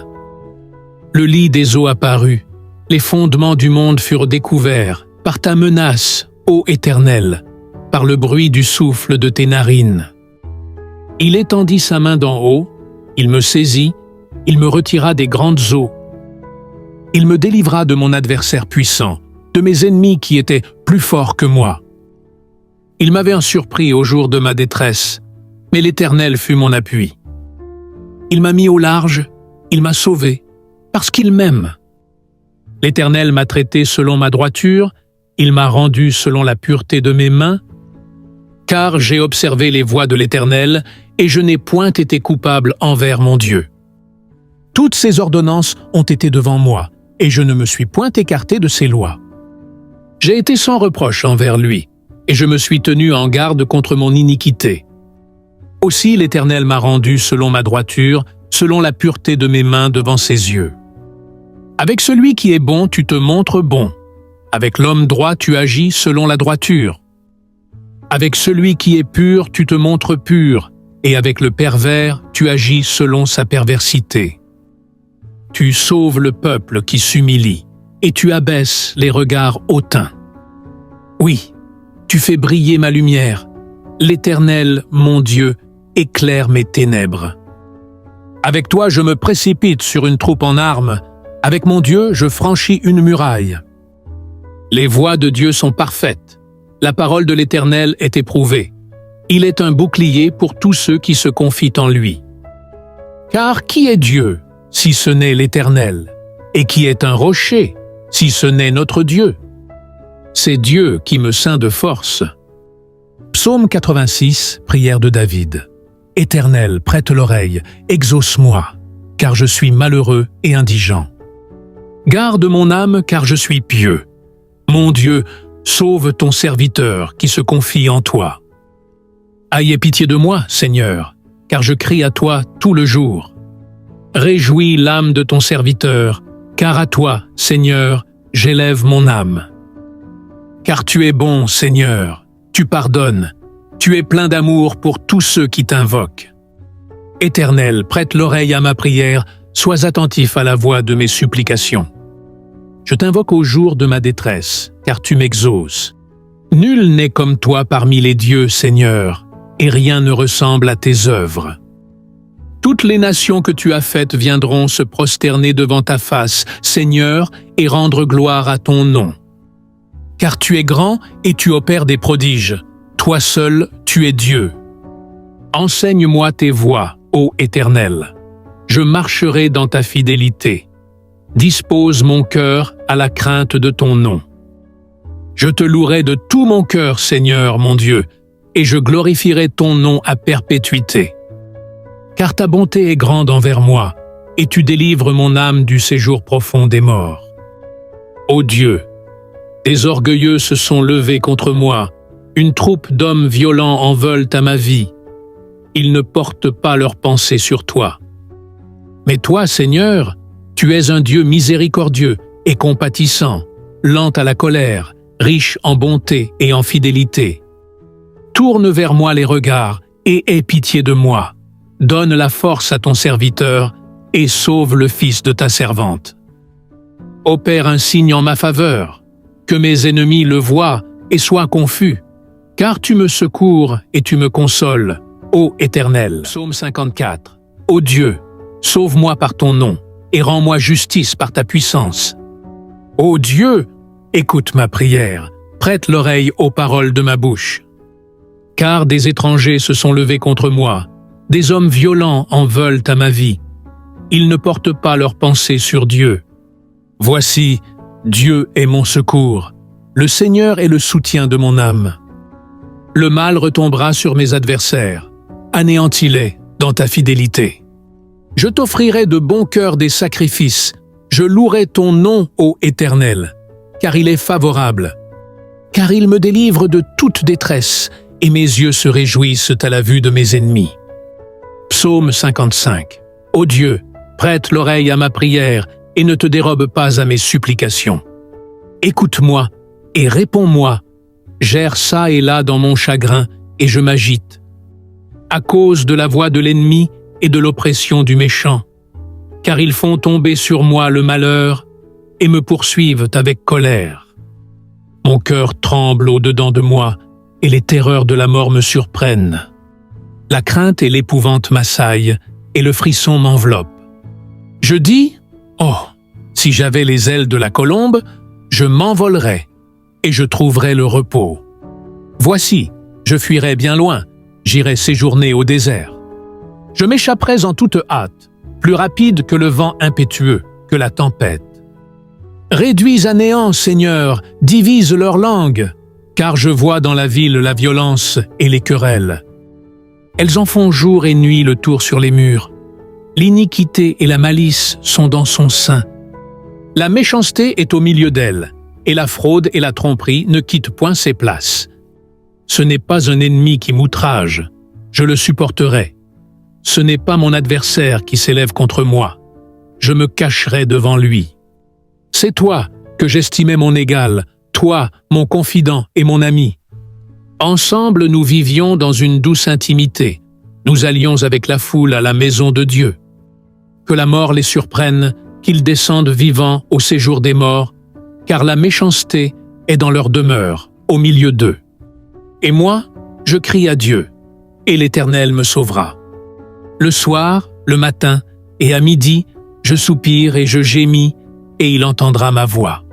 Le lit des eaux apparut, les fondements du monde furent découverts, par ta menace, ô Éternel, par le bruit du souffle de tes narines. Il étendit sa main d'en haut, il me saisit, il me retira des grandes eaux. Il me délivra de mon adversaire puissant, de mes ennemis qui étaient plus forts que moi. Il m'avait surpris au jour de ma détresse, mais l'Éternel fut mon appui. Il m'a mis au large, il m'a sauvé, parce qu'il m'aime. L'Éternel m'a traité selon ma droiture, il m'a rendu selon la pureté de mes mains, car j'ai observé les voies de l'Éternel, et je n'ai point été coupable envers mon Dieu. Toutes ses ordonnances ont été devant moi, et je ne me suis point écarté de ses lois. J'ai été sans reproche envers lui, et je me suis tenu en garde contre mon iniquité. Aussi l'Éternel m'a rendu selon ma droiture, selon la pureté de mes mains devant ses yeux. Avec celui qui est bon, tu te montres bon. Avec l'homme droit, tu agis selon la droiture. Avec celui qui est pur, tu te montres pur, et avec le pervers, tu agis selon sa perversité. Tu sauves le peuple qui s'humilie, et tu abaisses les regards hautains. Oui, tu fais briller ma lumière. L'Éternel, mon Dieu, éclaire mes ténèbres. Avec toi, je me précipite sur une troupe en armes. Avec mon Dieu, je franchis une muraille. Les voies de Dieu sont parfaites. La parole de l'Éternel est éprouvée. Il est un bouclier pour tous ceux qui se confient en lui. Car qui est Dieu, si ce n'est l'Éternel? Et qui est un rocher, si ce n'est notre Dieu? C'est Dieu qui me ceint de force. Psaume 86, prière de David. Éternel, prête l'oreille, exauce-moi, car je suis malheureux et indigent. Garde mon âme, car je suis pieux. Mon Dieu, sauve ton serviteur qui se confie en toi. Ayez pitié de moi, Seigneur, car je crie à toi tout le jour. Réjouis l'âme de ton serviteur, car à toi, Seigneur, j'élève mon âme. Car tu es bon, Seigneur, tu pardonnes, tu es plein d'amour pour tous ceux qui t'invoquent. Éternel, prête l'oreille à ma prière, sois attentif à la voix de mes supplications. Je t'invoque au jour de ma détresse, car tu m'exauces. Nul n'est comme toi parmi les dieux, Seigneur, et rien ne ressemble à tes œuvres. Toutes les nations que tu as faites viendront se prosterner devant ta face, Seigneur, et rendre gloire à ton nom. Car tu es grand et tu opères des prodiges. Toi seul, tu es Dieu. Enseigne-moi tes voies, ô Éternel. Je marcherai dans ta fidélité. Dispose mon cœur à la crainte de ton nom. Je te louerai de tout mon cœur, Seigneur, mon Dieu, et je glorifierai ton nom à perpétuité. Car ta bonté est grande envers moi, et tu délivres mon âme du séjour profond des morts. Ô Dieu, des orgueilleux se sont levés contre moi, une troupe d'hommes violents en veulent à ma vie. Ils ne portent pas leurs pensées sur toi. Mais toi, Seigneur, tu es un Dieu miséricordieux et compatissant, lent à la colère, riche en bonté et en fidélité. Tourne vers moi les regards et aie pitié de moi. Donne la force à ton serviteur et sauve le fils de ta servante. Opère un signe en ma faveur, que mes ennemis le voient et soient confus, car tu me secours et tu me consoles, ô Éternel. Psaume 54. Ô Dieu, sauve-moi par ton nom et rends-moi justice par ta puissance. Ô Dieu, écoute ma prière, prête l'oreille aux paroles de ma bouche. Car des étrangers se sont levés contre moi, Des hommes violents en veulent à ma vie. Ils ne portent pas leurs pensées sur Dieu. Voici, Dieu est mon secours. Le Seigneur est le soutien de mon âme. Le mal retombera sur mes adversaires. Anéantis-les dans ta fidélité. Je t'offrirai de bon cœur des sacrifices. Je louerai ton nom, ô Éternel, car il est favorable. Car il me délivre de toute détresse, et mes yeux se réjouissent à la vue de mes ennemis. Psaume 55. Ô Dieu, prête l'oreille à ma prière, et ne te dérobe pas à mes supplications. Écoute-moi, et réponds-moi. J'erre çà et là dans mon chagrin, et je m'agite. À cause de la voix de l'ennemi et de l'oppression du méchant. Car ils font tomber sur moi le malheur, et me poursuivent avec colère. Mon cœur tremble au-dedans de moi, et les terreurs de la mort me surprennent. La crainte et l'épouvante m'assaillent, et le frisson m'enveloppe. Je dis, « Oh, si j'avais les ailes de la colombe, je m'envolerais, et je trouverais le repos. Voici, je fuirais bien loin, j'irais séjourner au désert. Je m'échapperais en toute hâte, plus rapide que le vent impétueux, que la tempête. Réduis à néant, Seigneur, divise leur langue, car je vois dans la ville la violence et les querelles. Elles en font jour et nuit le tour sur les murs. L'iniquité et la malice sont dans son sein. La méchanceté est au milieu d'elle, et la fraude et la tromperie ne quittent point ses places. Ce n'est pas un ennemi qui m'outrage, je le supporterai. Ce n'est pas mon adversaire qui s'élève contre moi, je me cacherai devant lui. C'est toi que j'estimais mon égal, toi, mon confident et mon ami. Ensemble, nous vivions dans une douce intimité. Nous allions avec la foule à la maison de Dieu. Que la mort les surprenne, qu'ils descendent vivants au séjour des morts, car la méchanceté est dans leur demeure, au milieu d'eux. Et moi, je crie à Dieu, et l'Éternel me sauvera. Le soir, le matin et à midi, je soupire et je gémis, et il entendra ma voix.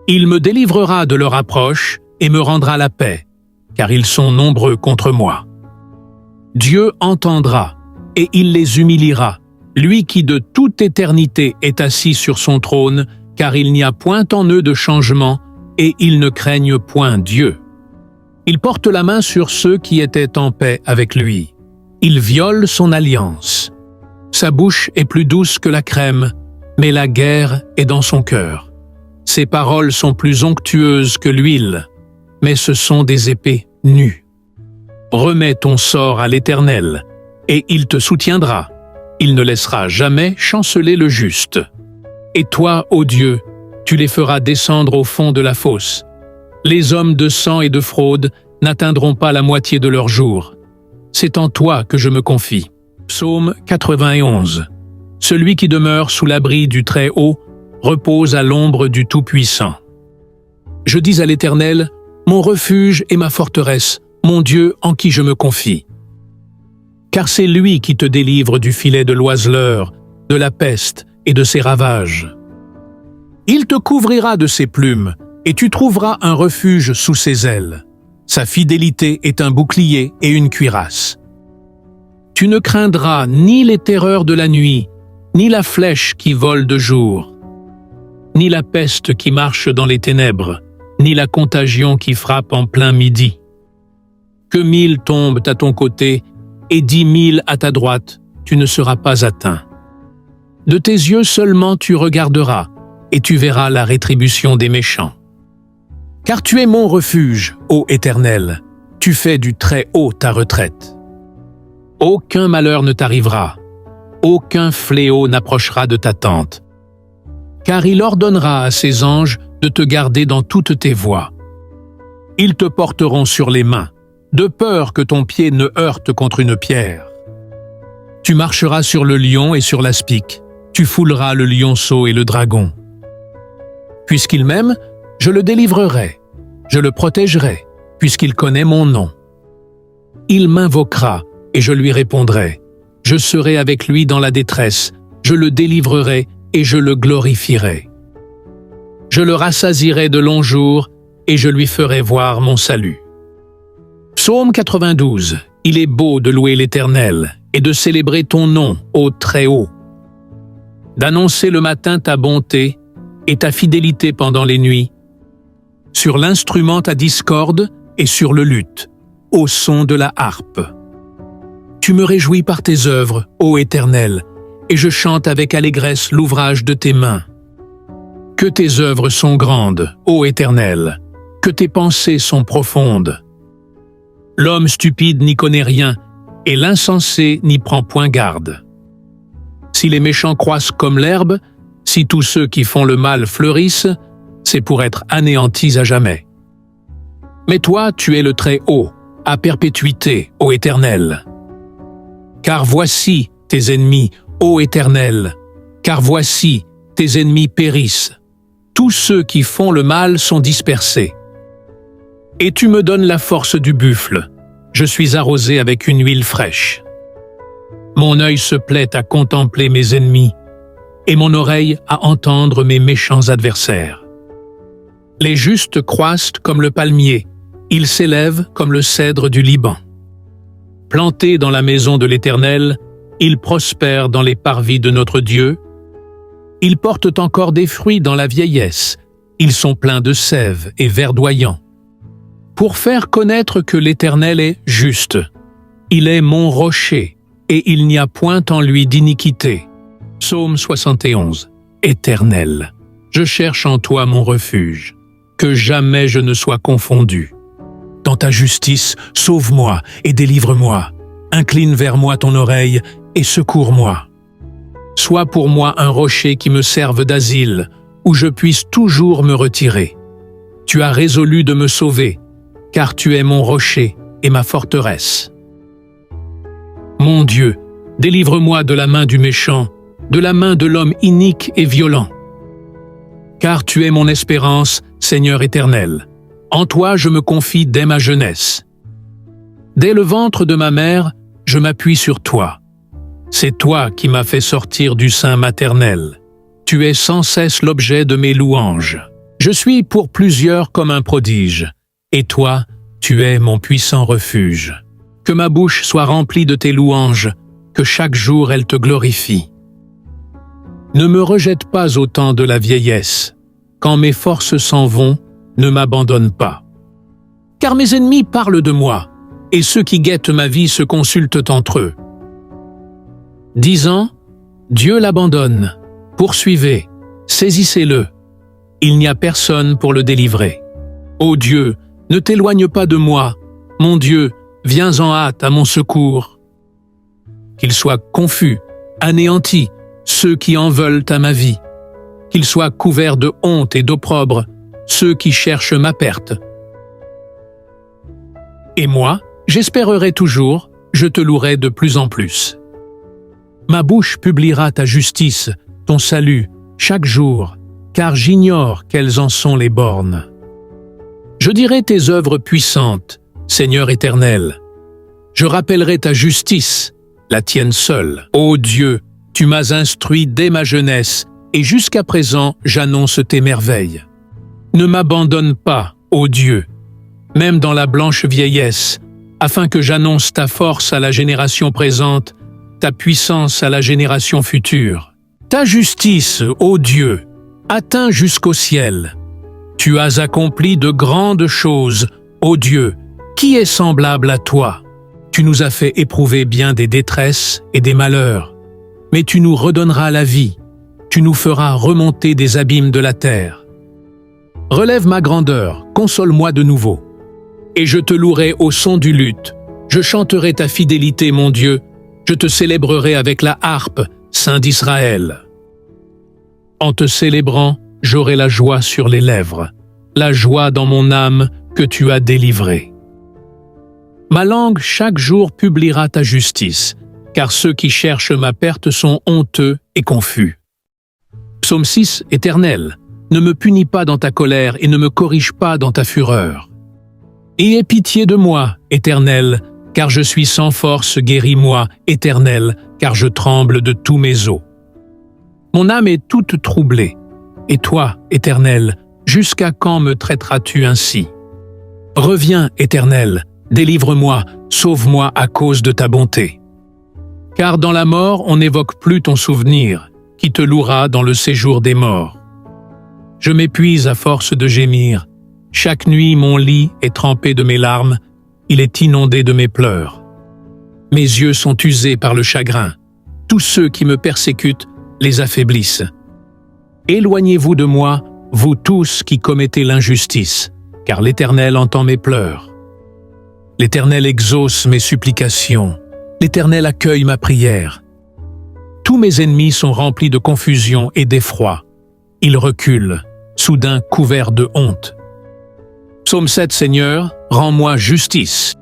Il me délivrera de leur approche et me rendra la paix, car ils sont nombreux contre moi. Dieu entendra, et il les humiliera, lui qui de toute éternité est assis sur son trône, car il n'y a point en eux de changement, et ils ne craignent point Dieu. Il porte la main sur ceux qui étaient en paix avec lui. Il viole son alliance. Sa bouche est plus douce que la crème, mais la guerre est dans son cœur. Ses paroles sont plus onctueuses que l'huile, mais ce sont des épées nues. Remets ton sort à l'Éternel, et il te soutiendra. Il ne laissera jamais chanceler le juste. Et toi, ô Dieu, tu les feras descendre au fond de la fosse. Les hommes de sang et de fraude n'atteindront pas la moitié de leur jour. C'est en toi que je me confie. Psaume 91. Celui qui demeure sous l'abri du Très-Haut repose à l'ombre du Tout-Puissant. Je dis à l'Éternel, mon refuge et ma forteresse, mon Dieu en qui je me confie. Car c'est lui qui te délivre du filet de l'oiseleur, de la peste et de ses ravages. Il te couvrira de ses plumes, et tu trouveras un refuge sous ses ailes. Sa fidélité est un bouclier et une cuirasse. Tu ne craindras ni les terreurs de la nuit, ni la flèche qui vole de jour, ni la peste qui marche dans les ténèbres, ni la contagion qui frappe en plein midi. Que 1000 tombent à ton côté et 10 000 à ta droite, tu ne seras pas atteint. De tes yeux seulement tu regarderas, et tu verras la rétribution des méchants. Car tu es mon refuge, ô Éternel, tu fais du Très-Haut ta retraite. Aucun malheur ne t'arrivera, aucun fléau n'approchera de ta tente, car il ordonnera à ses anges de te garder dans toutes tes voies. Ils te porteront sur les mains, de peur que ton pied ne heurte contre une pierre. Tu marcheras sur le lion et sur l'aspic, tu fouleras le lionceau et le dragon. Puisqu'il m'aime, je le délivrerai, je le protégerai, puisqu'il connaît mon nom. Il m'invoquera, et je lui répondrai. Je serai avec lui dans la détresse, je le délivrerai et je le glorifierai. Je le rassasierai de longs jours, et je lui ferai voir mon salut. Psaume 92. Il est beau de louer l'Éternel, et de célébrer ton nom, ô Très-Haut. D'annoncer le matin ta bonté et ta fidélité pendant les nuits, sur l'instrument à discorde et sur le luth, au son de la harpe. Tu me réjouis par tes œuvres, ô Éternel, et je chante avec allégresse l'ouvrage de tes mains. Que tes œuvres sont grandes, ô Éternel, que tes pensées sont profondes. L'homme stupide n'y connaît rien, et l'insensé n'y prend point garde. Si les méchants croissent comme l'herbe, si tous ceux qui font le mal fleurissent, c'est pour être anéantis à jamais. Mais toi, tu es le Très-Haut, à perpétuité, ô Éternel. Car voici tes ennemis, ô Éternel, car voici tes ennemis périssent. Tous ceux qui font le mal sont dispersés. Et tu me donnes la force du buffle. Je suis arrosé avec une huile fraîche. Mon œil se plaît à contempler mes ennemis, et mon oreille à entendre mes méchants adversaires. Les justes croissent comme le palmier, ils s'élèvent comme le cèdre du Liban. Plantés dans la maison de l'Éternel, ils prospèrent dans les parvis de notre Dieu. Ils portent encore des fruits dans la vieillesse, ils sont pleins de sève et verdoyants. Pour faire connaître que l'Éternel est juste, il est mon rocher, et il n'y a point en lui d'iniquité. Psaume 71. Éternel, je cherche en toi mon refuge, que jamais je ne sois confondu. Dans ta justice, sauve-moi et délivre-moi. Incline vers moi ton oreille et secours-moi. Sois pour moi un rocher qui me serve d'asile, où je puisse toujours me retirer. Tu as résolu de me sauver, car tu es mon rocher et ma forteresse. Mon Dieu, délivre-moi de la main du méchant, de la main de l'homme inique et violent. Car tu es mon espérance, Seigneur éternel. En toi je me confie dès ma jeunesse. Dès le ventre de ma mère, je m'appuie sur toi. C'est toi qui m'as fait sortir du sein maternel. Tu es sans cesse l'objet de mes louanges. Je suis pour plusieurs comme un prodige, et toi, tu es mon puissant refuge. Que ma bouche soit remplie de tes louanges, que chaque jour elle te glorifie. Ne me rejette pas au temps de la vieillesse. Quand mes forces s'en vont, ne m'abandonne pas. Car mes ennemis parlent de moi, et ceux qui guettent ma vie se consultent entre eux. Disant, Dieu l'abandonne, poursuivez, saisissez-le. Il n'y a personne pour le délivrer. Ô Dieu, ne t'éloigne pas de moi. Mon Dieu, viens en hâte à mon secours. Qu'ils soient confus, anéantis, ceux qui en veulent à ma vie. Qu'ils soient couverts de honte et d'opprobre, ceux qui cherchent ma perte. Et moi, j'espérerai toujours, je te louerai de plus en plus. Ma bouche publiera ta justice, ton salut, chaque jour, car j'ignore quelles en sont les bornes. Je dirai tes œuvres puissantes, Seigneur éternel. Je rappellerai ta justice, la tienne seule. Ô Dieu, tu m'as instruit dès ma jeunesse, et jusqu'à présent j'annonce tes merveilles. Ne m'abandonne pas, ô Dieu, même dans la blanche vieillesse, afin que j'annonce ta force à la génération présente, ta puissance à la génération future. Ta justice, ô Dieu, atteint jusqu'au ciel. Tu as accompli de grandes choses, ô Dieu, qui est semblable à toi? Tu nous as fait éprouver bien des détresses et des malheurs, mais tu nous redonneras la vie, tu nous feras remonter des abîmes de la terre. Relève ma grandeur, console-moi de nouveau, et je te louerai au son du luth. Je chanterai ta fidélité, mon Dieu, je te célébrerai avec la harpe, Saint d'Israël. En te célébrant, j'aurai la joie sur les lèvres, la joie dans mon âme que tu as délivrée. Ma langue chaque jour publiera ta justice, car ceux qui cherchent ma perte sont honteux et confus. Psaume 6, Éternel, ne me punis pas dans ta colère et ne me corrige pas dans ta fureur. Aie pitié de moi, Éternel, car je suis sans force, guéris-moi, Éternel, car je tremble de tous mes os. Mon âme est toute troublée, et toi, Éternel, jusqu'à quand me traiteras-tu ainsi? Reviens, Éternel, délivre-moi, sauve-moi à cause de ta bonté. Car dans la mort, on n'évoque plus ton souvenir, qui te louera dans le séjour des morts. Je m'épuise à force de gémir. Chaque nuit, mon lit est trempé de mes larmes, il est inondé de mes pleurs. Mes yeux sont usés par le chagrin. Tous ceux qui me persécutent les affaiblissent. Éloignez-vous de moi, vous tous qui commettez l'injustice, car l'Éternel entend mes pleurs. L'Éternel exauce mes supplications. L'Éternel accueille ma prière. Tous mes ennemis sont remplis de confusion et d'effroi. Ils reculent, soudain couverts de honte. Psaume 7, Seigneur, rends-moi justice.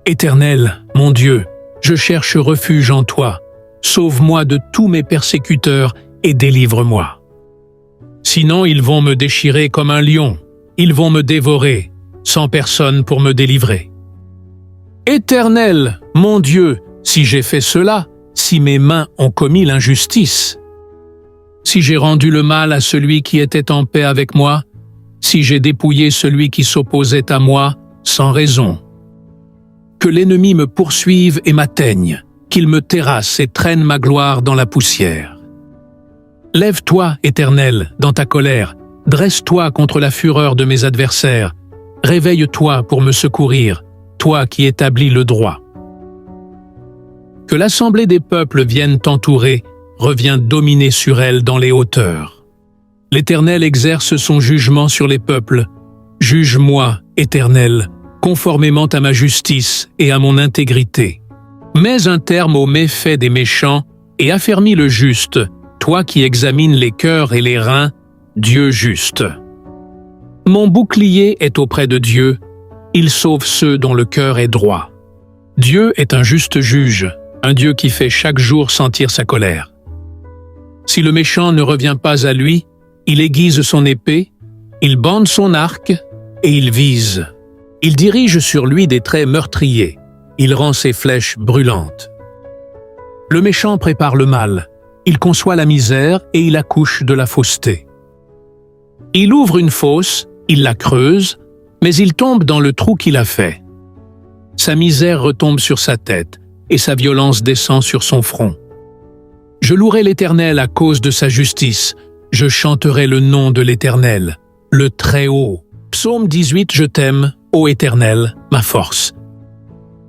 Éternel, mon Dieu, je cherche refuge en toi. Sauve-moi de tous mes persécuteurs et délivre-moi. Sinon, ils vont me déchirer comme un lion. Ils vont me dévorer, sans personne pour me délivrer. Éternel, mon Dieu, si j'ai fait cela, si mes mains ont commis l'injustice, si j'ai rendu le mal à celui qui était en paix avec moi, si j'ai dépouillé celui qui s'opposait à moi sans raison. Que l'ennemi me poursuive et m'atteigne, qu'il me terrasse et traîne ma gloire dans la poussière. Lève-toi, Éternel, dans ta colère, dresse-toi contre la fureur de mes adversaires, réveille-toi pour me secourir, toi qui établis le droit. Que l'assemblée des peuples vienne t'entourer, reviens dominer sur elle dans les hauteurs. L'Éternel exerce son jugement sur les peuples. Juge-moi, Éternel, conformément à ma justice et à mon intégrité. Mets un terme aux méfaits des méchants et affermis le juste, toi qui examines les cœurs et les reins, Dieu juste. Mon bouclier est auprès de Dieu, il sauve ceux dont le cœur est droit. Dieu est un juste juge, un Dieu qui fait chaque jour sentir sa colère. Si le méchant ne revient pas à lui, il aiguise son épée, il bande son arc et il vise. Il dirige sur lui des traits meurtriers, il rend ses flèches brûlantes. Le méchant prépare le mal, il conçoit la misère et il accouche de la fausseté. Il ouvre une fosse, il la creuse, mais il tombe dans le trou qu'il a fait. Sa misère retombe sur sa tête et sa violence descend sur son front. Je louerai l'Éternel à cause de sa justice, je chanterai le nom de l'Éternel, le Très-Haut. Psaume 18, je t'aime, ô Éternel, ma force.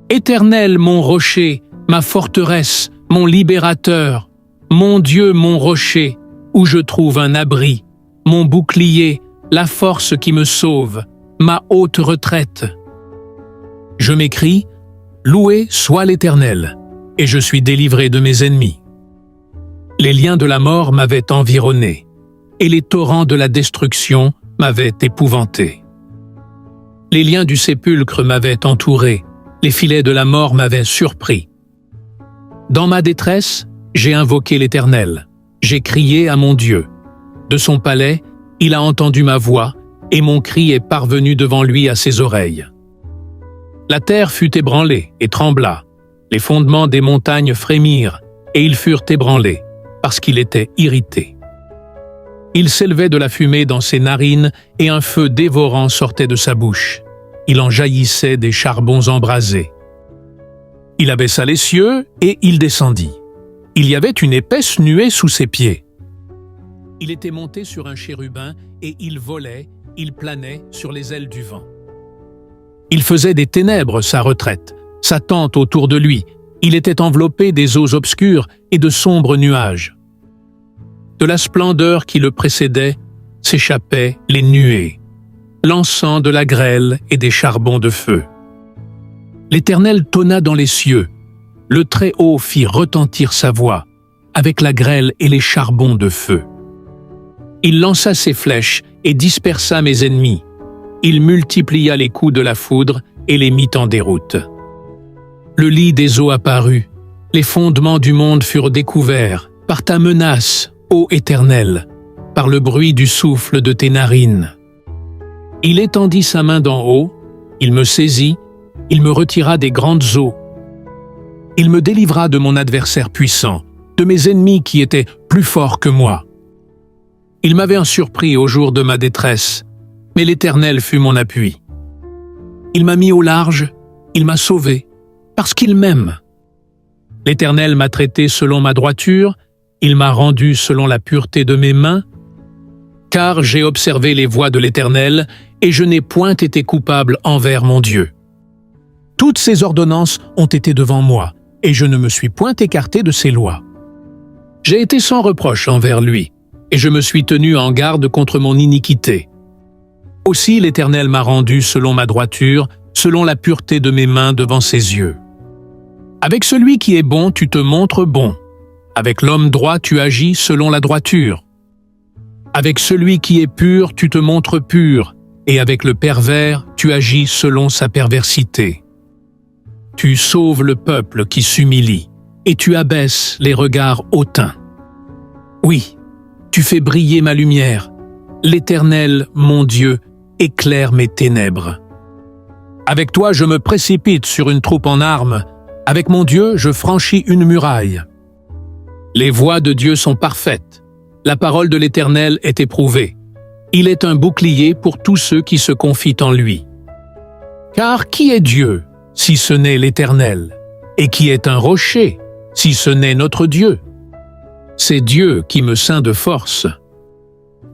Éternel, mon rocher, ma forteresse, mon libérateur, mon Dieu, mon rocher, où je trouve un abri, mon bouclier, la force qui me sauve, ma haute retraite. Je m'écrie, loué soit l'Éternel, et je suis délivré de mes ennemis. Les liens de la mort m'avaient environné, et les torrents de la destruction m'avaient épouvanté. Les liens du sépulcre m'avaient entouré, les filets de la mort m'avaient surpris. Dans ma détresse, j'ai invoqué l'Éternel, j'ai crié à mon Dieu. De son palais, il a entendu ma voix, et mon cri est parvenu devant lui à ses oreilles. La terre fut ébranlée et trembla, les fondements des montagnes frémirent, et ils furent ébranlés, parce qu'il était irrité. Il s'élevait de la fumée dans ses narines, et un feu dévorant sortait de sa bouche. Il en jaillissait des charbons embrasés. Il abaissa les cieux, et il descendit. Il y avait une épaisse nuée sous ses pieds. Il était monté sur un chérubin, et il volait, il planait sur les ailes du vent. Il faisait des ténèbres sa retraite, sa tente autour de lui. Il était enveloppé des eaux obscures et de sombres nuages. De la splendeur qui le précédait s'échappaient les nuées, l'encens de la grêle et des charbons de feu. L'Éternel tonna dans les cieux, le Très-Haut fit retentir sa voix, avec la grêle et les charbons de feu. Il lança ses flèches et dispersa mes ennemis. Il multiplia les coups de la foudre et les mit en déroute. Le lit des eaux apparut, les fondements du monde furent découverts, par ta menace, ô Éternel, par le bruit du souffle de tes narines. Il étendit sa main d'en haut, il me saisit, il me retira des grandes eaux. Il me délivra de mon adversaire puissant, de mes ennemis qui étaient plus forts que moi. Il m'avait surpris au jour de ma détresse, mais l'Éternel fut mon appui. Il m'a mis au large, il m'a sauvé, parce qu'il m'aime. L'Éternel m'a traité selon ma droiture, il m'a rendu selon la pureté de mes mains, car j'ai observé les voies de l'Éternel, et je n'ai point été coupable envers mon Dieu. Toutes ses ordonnances ont été devant moi, et je ne me suis point écarté de ses lois. J'ai été sans reproche envers lui, et je me suis tenu en garde contre mon iniquité. Aussi l'Éternel m'a rendu selon ma droiture, selon la pureté de mes mains devant ses yeux. Avec celui qui est bon, tu te montres bon. Avec l'homme droit, tu agis selon la droiture. Avec celui qui est pur, tu te montres pur, et avec le pervers, tu agis selon sa perversité. Tu sauves le peuple qui s'humilie, et tu abaisses les regards hautains. Oui, tu fais briller ma lumière. L'Éternel, mon Dieu, éclaire mes ténèbres. Avec toi, je me précipite sur une troupe en armes. Avec mon Dieu, je franchis une muraille. Les voies de Dieu sont parfaites. La parole de l'Éternel est éprouvée. Il est un bouclier pour tous ceux qui se confient en lui. Car qui est Dieu, si ce n'est l'Éternel? Et qui est un rocher, si ce n'est notre Dieu? C'est Dieu qui me ceint de force.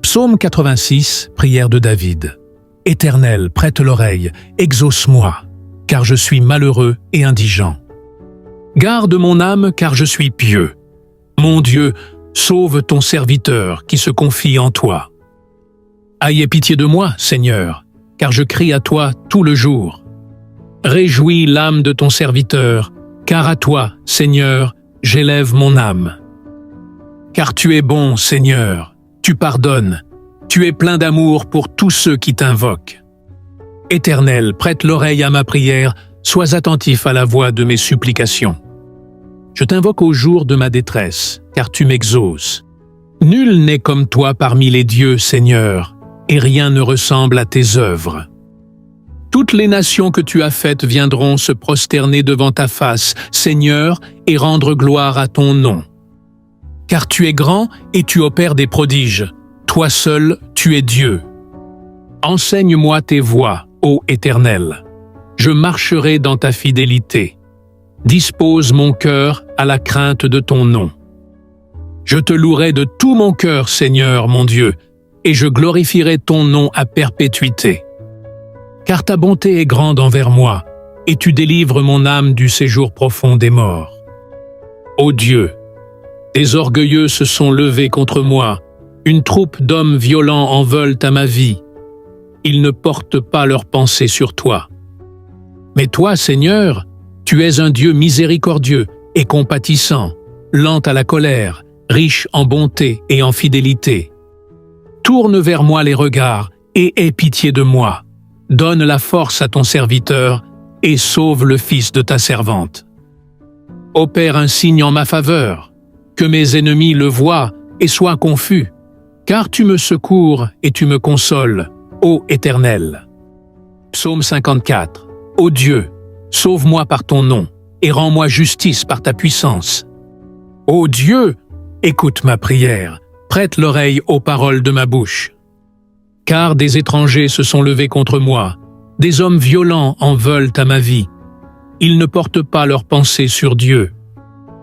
Psaume 86, prière de David. Éternel, prête l'oreille, exauce-moi, car je suis malheureux et indigent. Garde mon âme, car je suis pieux. Mon Dieu, sauve ton serviteur qui se confie en toi. Ayez pitié de moi, Seigneur, car je crie à toi tout le jour. Réjouis l'âme de ton serviteur, car à toi, Seigneur, j'élève mon âme. Car tu es bon, Seigneur, tu pardonnes, tu es plein d'amour pour tous ceux qui t'invoquent. Éternel, prête l'oreille à ma prière, sois attentif à la voix de mes supplications. Je t'invoque au jour de ma détresse, car tu m'exauces. Nul n'est comme toi parmi les dieux, Seigneur, et rien ne ressemble à tes œuvres. Toutes les nations que tu as faites viendront se prosterner devant ta face, Seigneur, et rendre gloire à ton nom. Car tu es grand et tu opères des prodiges. Toi seul, tu es Dieu. Enseigne-moi tes voies, ô Éternel. Je marcherai dans ta fidélité. Dispose mon cœur à la crainte de ton nom. Je te louerai de tout mon cœur, Seigneur, mon Dieu, et je glorifierai ton nom à perpétuité. Car ta bonté est grande envers moi, et tu délivres mon âme du séjour profond des morts. Ô Dieu, des orgueilleux se sont levés contre moi, une troupe d'hommes violents en veulent à ma vie. Ils ne portent pas leurs pensées sur toi. Mais toi, Seigneur, tu es un Dieu miséricordieux et compatissant, lent à la colère, riche en bonté et en fidélité. Tourne vers moi les regards et aie pitié de moi. Donne la force à ton serviteur et sauve le fils de ta servante. Opère un signe en ma faveur, que mes ennemis le voient et soient confus, car tu me secours et tu me consoles, ô Éternel. Psaume 54. Ô Dieu, sauve-moi par ton nom, et rends-moi justice par ta puissance. Ô Dieu, écoute ma prière, prête l'oreille aux paroles de ma bouche. Car des étrangers se sont levés contre moi, des hommes violents en veulent à ma vie. Ils ne portent pas leurs pensées sur Dieu.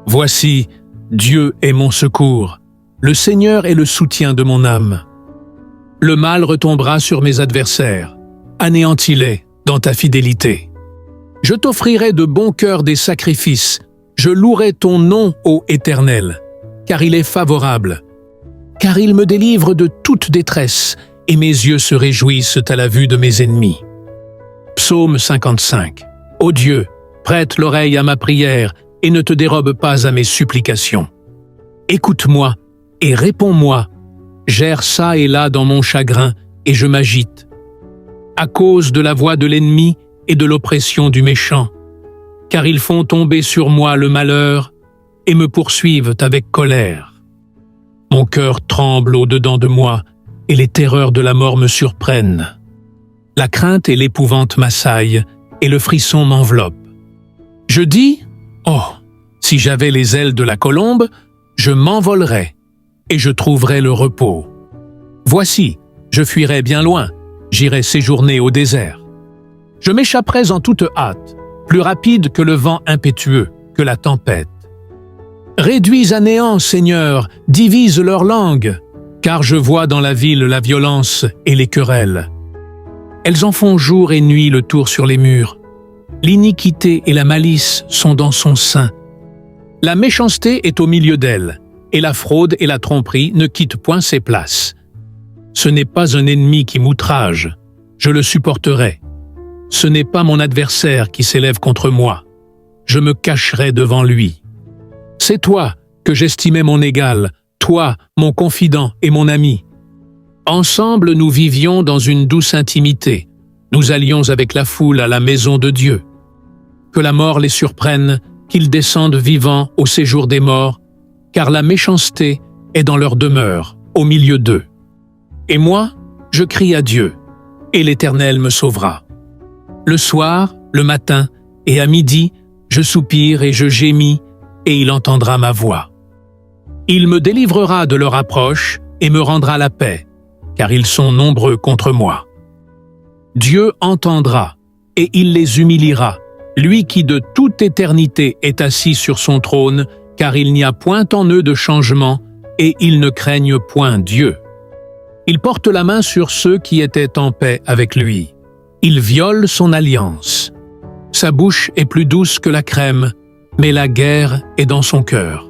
Voici, Dieu est mon secours, le Seigneur est le soutien de mon âme. Le mal retombera sur mes adversaires, anéantis-les dans ta fidélité. Je t'offrirai de bon cœur des sacrifices, je louerai ton nom, ô Éternel, car il est favorable. Car il me délivre de toute détresse, et mes yeux se réjouissent à la vue de mes ennemis. Psaume 55. Ô Dieu, prête l'oreille à ma prière, et ne te dérobe pas à mes supplications. Écoute-moi, et réponds-moi, j'erre çà et là dans mon chagrin, et je m'agite. À cause de la voix de l'ennemi, et de l'oppression du méchant, car ils font tomber sur moi le malheur et me poursuivent avec colère. Mon cœur tremble au-dedans de moi, et les terreurs de la mort me surprennent. La crainte et l'épouvante m'assaillent, et le frisson m'enveloppe. Je dis, « Oh, si j'avais les ailes de la colombe, je m'envolerais, et je trouverais le repos. Voici, je fuirais bien loin, j'irais séjourner au désert. Je m'échapperais en toute hâte, plus rapide que le vent impétueux, que la tempête. Réduis à néant, Seigneur, divise leur langue, car je vois dans la ville la violence et les querelles. Elles en font jour et nuit le tour sur les murs. L'iniquité et la malice sont dans son sein. La méchanceté est au milieu d'elle, et la fraude et la tromperie ne quittent point ses places. Ce n'est pas un ennemi qui m'outrage, je le supporterai. Ce n'est pas mon adversaire qui s'élève contre moi, je me cacherai devant lui. C'est toi que j'estimais mon égal, toi, mon confident et mon ami. Ensemble, nous vivions dans une douce intimité. Nous allions avec la foule à la maison de Dieu. Que la mort les surprenne, qu'ils descendent vivants au séjour des morts, car la méchanceté est dans leur demeure, au milieu d'eux. Et moi, je crie à Dieu, et l'Éternel me sauvera. Le soir, le matin et à midi, je soupire et je gémis, et il entendra ma voix. Il me délivrera de leur approche et me rendra la paix, car ils sont nombreux contre moi. Dieu entendra, et il les humiliera, lui qui de toute éternité est assis sur son trône, car il n'y a point en eux de changement, et ils ne craignent point Dieu. Il porte la main sur ceux qui étaient en paix avec lui. Il viole son alliance. Sa bouche est plus douce que la crème, mais la guerre est dans son cœur.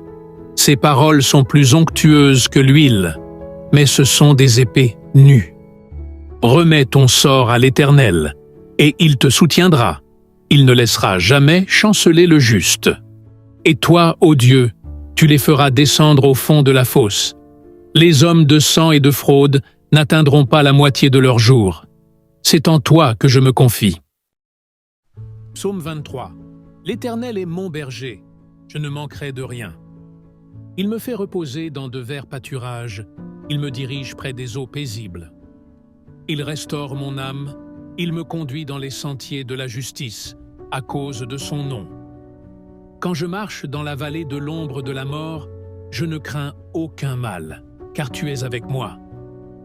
Ses paroles sont plus onctueuses que l'huile, mais ce sont des épées nues. Remets ton sort à l'Éternel, et il te soutiendra. Il ne laissera jamais chanceler le juste. Et toi, ô Dieu, tu les feras descendre au fond de la fosse. Les hommes de sang et de fraude n'atteindront pas la moitié de leur jour. C'est en toi que je me confie. Psaume 23. L'Éternel est mon berger, je ne manquerai de rien. Il me fait reposer dans de verts pâturages, il me dirige près des eaux paisibles. Il restaure mon âme, il me conduit dans les sentiers de la justice, à cause de son nom. Quand je marche dans la vallée de l'ombre de la mort, je ne crains aucun mal, car tu es avec moi.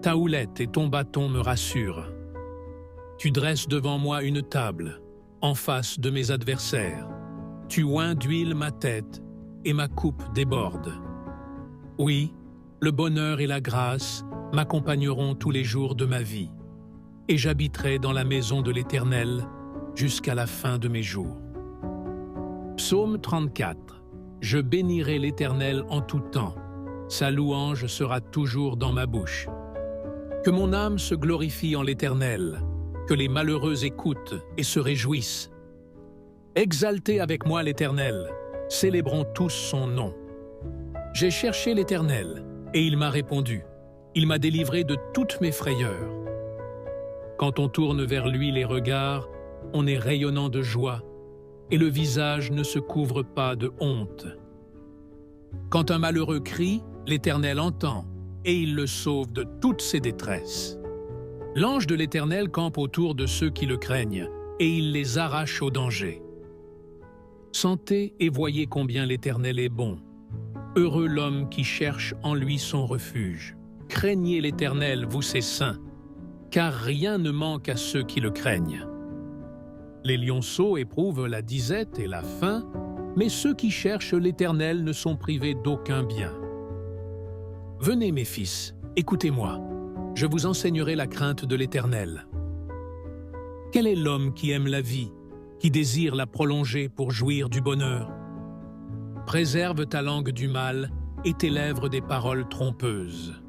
Ta houlette et ton bâton me rassurent. Tu dresses devant moi une table, en face de mes adversaires. Tu oins d'huile ma tête, et ma coupe déborde. Oui, le bonheur et la grâce m'accompagneront tous les jours de ma vie, et j'habiterai dans la maison de l'Éternel jusqu'à la fin de mes jours. Psaume 34. Je bénirai l'Éternel en tout temps, sa louange sera toujours dans ma bouche. Que mon âme se glorifie en l'Éternel, que les malheureux écoutent et se réjouissent. Exaltez avec moi l'Éternel, célébrons tous son nom. J'ai cherché l'Éternel, et il m'a répondu. Il m'a délivré de toutes mes frayeurs. Quand on tourne vers lui les regards, on est rayonnant de joie, et le visage ne se couvre pas de honte. Quand un malheureux crie, l'Éternel entend, et il le sauve de toutes ses détresses. L'ange de l'Éternel campe autour de ceux qui le craignent, et il les arrache au danger. Sentez et voyez combien l'Éternel est bon. Heureux l'homme qui cherche en lui son refuge. Craignez l'Éternel, vous ses saints, car rien ne manque à ceux qui le craignent. Les lionceaux éprouvent la disette et la faim, mais ceux qui cherchent l'Éternel ne sont privés d'aucun bien. Venez, mes fils, écoutez-moi, je vous enseignerai la crainte de l'Éternel. Quel est l'homme qui aime la vie, qui désire la prolonger pour jouir du bonheur? Préserve ta langue du mal et tes lèvres des paroles trompeuses.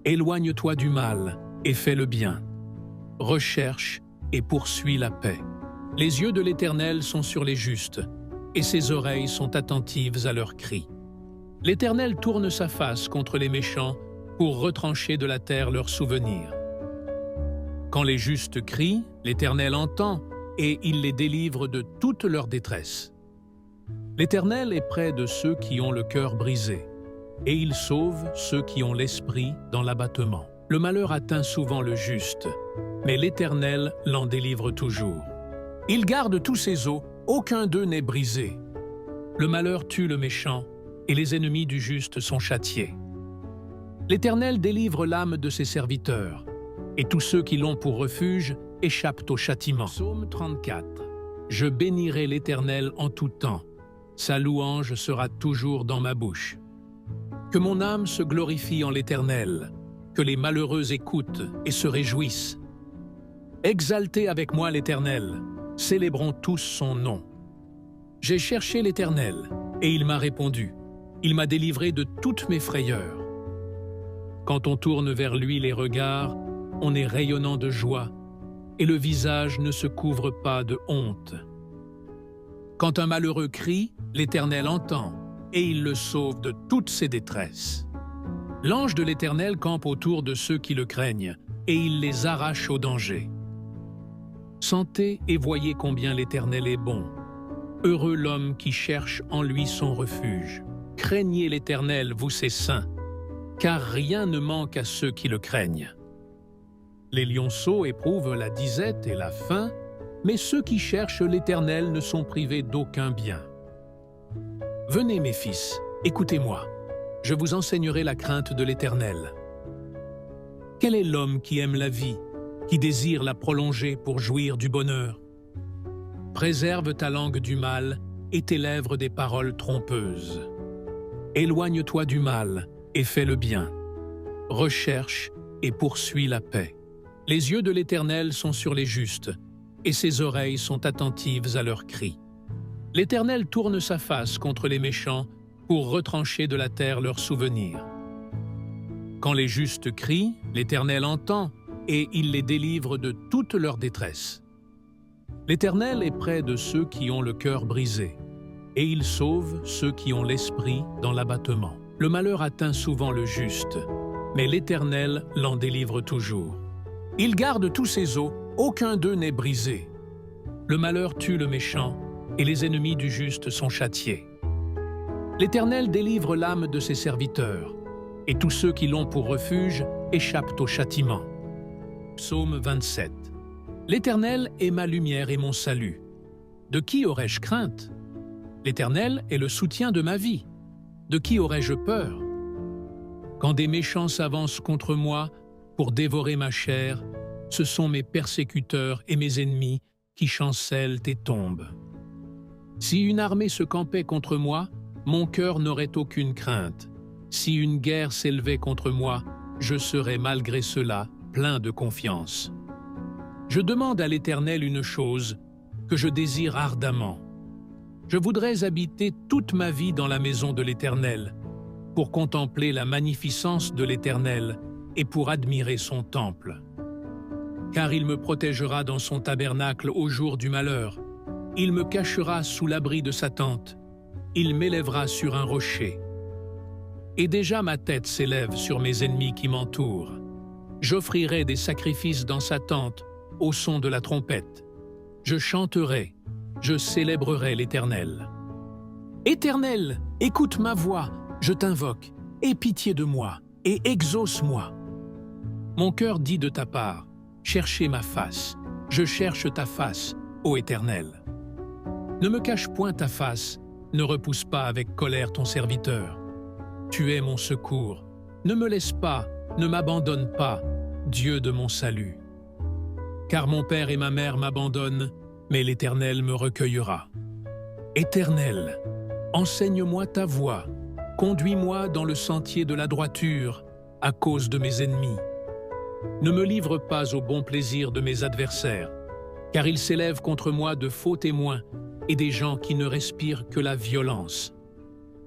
Éloigne-toi du mal et fais le bien. Recherche et poursuis la paix. Les yeux de l'Éternel sont sur les justes, et ses oreilles sont attentives à leurs cris. L'Éternel tourne sa face contre les méchants pour retrancher de la terre leurs souvenirs. Quand les justes crient, l'Éternel entend, et il les délivre de toute leur détresse. L'Éternel est près de ceux qui ont le cœur brisé, et il sauve ceux qui ont l'esprit dans l'abattement. Le malheur atteint souvent le juste, mais l'Éternel l'en délivre toujours. Il garde tous ses os, aucun d'eux n'est brisé. Le malheur tue le méchant, et les ennemis du juste sont châtiés. L'Éternel délivre l'âme de ses serviteurs, et tous ceux qui l'ont pour refuge échappent au châtiment. Psaume 34. Je bénirai l'Éternel en tout temps. Sa louange sera toujours dans ma bouche. Que mon âme se glorifie en l'Éternel, que les malheureux écoutent et se réjouissent. Exaltez avec moi l'Éternel, célébrons tous son nom. J'ai cherché l'Éternel, et il m'a répondu. Il m'a délivré de toutes mes frayeurs. Quand on tourne vers lui les regards, on est rayonnant de joie, et le visage ne se couvre pas de honte. Quand un malheureux crie, l'Éternel entend, et il le sauve de toutes ses détresses. L'ange de l'Éternel campe autour de ceux qui le craignent, et il les arrache au danger. Sentez et voyez combien l'Éternel est bon. Heureux l'homme qui cherche en lui son refuge. Craignez l'Éternel, vous ses saints, car rien ne manque à ceux qui le craignent. Les lionceaux éprouvent la disette et la faim, mais ceux qui cherchent l'Éternel ne sont privés d'aucun bien. Venez, mes fils, écoutez-moi, je vous enseignerai la crainte de l'Éternel. Quel est l'homme qui aime la vie, qui désire la prolonger pour jouir du bonheur? Préserve ta langue du mal et tes lèvres des paroles trompeuses. Éloigne-toi du mal et fais le bien. Recherche et poursuis la paix. Les yeux de l'Éternel sont sur les justes, et ses oreilles sont attentives à leurs cris. L'Éternel tourne sa face contre les méchants pour retrancher de la terre leurs souvenirs. Quand les justes crient, l'Éternel entend, et il les délivre de toute leur détresse. L'Éternel est près de ceux qui ont le cœur brisé, et il sauve ceux qui ont l'esprit dans l'abattement. Le malheur atteint souvent le juste, mais l'Éternel l'en délivre toujours. Il garde tous ses os, aucun d'eux n'est brisé. Le malheur tue le méchant, et les ennemis du juste sont châtiés. L'Éternel délivre l'âme de ses serviteurs, et tous ceux qui l'ont pour refuge échappent au châtiment. Psaume 27. L'Éternel est ma lumière et mon salut. De qui aurais-je crainte? L'Éternel est le soutien de ma vie. De qui aurais-je peur? Quand des méchants s'avancent contre moi pour dévorer ma chair, ce sont mes persécuteurs et mes ennemis qui chancellent et tombent. Si une armée se campait contre moi, mon cœur n'aurait aucune crainte. Si une guerre s'élevait contre moi, je serais malgré cela plein de confiance. Je demande à l'Éternel une chose que je désire ardemment. Je voudrais habiter toute ma vie dans la maison de l'Éternel, pour contempler la magnificence de l'Éternel et pour admirer son temple. Car il me protégera dans son tabernacle au jour du malheur. Il me cachera sous l'abri de sa tente. Il m'élèvera sur un rocher. Et déjà ma tête s'élève sur mes ennemis qui m'entourent. J'offrirai des sacrifices dans sa tente, au son de la trompette. Je chanterai, je célébrerai l'Éternel. Éternel, écoute ma voix, je t'invoque, aie pitié de moi et exauce-moi. Mon cœur dit de ta part, cherchez ma face, je cherche ta face, ô Éternel. Ne me cache point ta face, ne repousse pas avec colère ton serviteur. Tu es mon secours, ne me laisse pas, ne m'abandonne pas, Dieu de mon salut. Car mon père et ma mère m'abandonnent, mais l'Éternel me recueillera. Éternel, enseigne-moi ta voie, conduis-moi dans le sentier de la droiture, à cause de mes ennemis. Ne me livre pas au bon plaisir de mes adversaires, car ils s'élèvent contre moi de faux témoins et des gens qui ne respirent que la violence.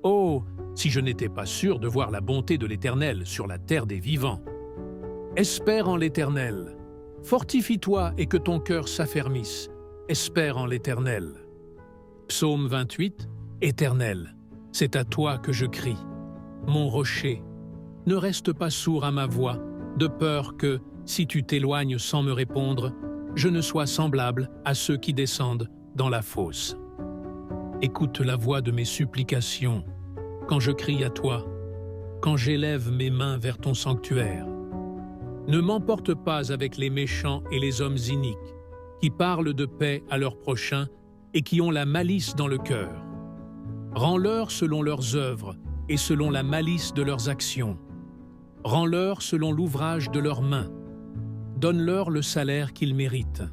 Oh, si je n'étais pas sûr de voir la bonté de l'Éternel sur la terre des vivants. Espère en l'Éternel. Fortifie-toi et que ton cœur s'affermisse. Espère en l'Éternel. Psaume 28. Éternel, c'est à toi que je crie. Mon rocher, ne reste pas sourd à ma voix, de peur que, si tu t'éloignes sans me répondre, je ne sois semblable à ceux qui descendent dans la fosse. Écoute la voix de mes supplications, quand je crie à toi, quand j'élève mes mains vers ton sanctuaire. Ne m'emporte pas avec les méchants et les hommes iniques, qui parlent de paix à leurs prochains et qui ont la malice dans le cœur. Rends-leur selon leurs œuvres et selon la malice de leurs actions. Rends-leur selon l'ouvrage de leurs mains. Donne-leur le salaire qu'ils méritent.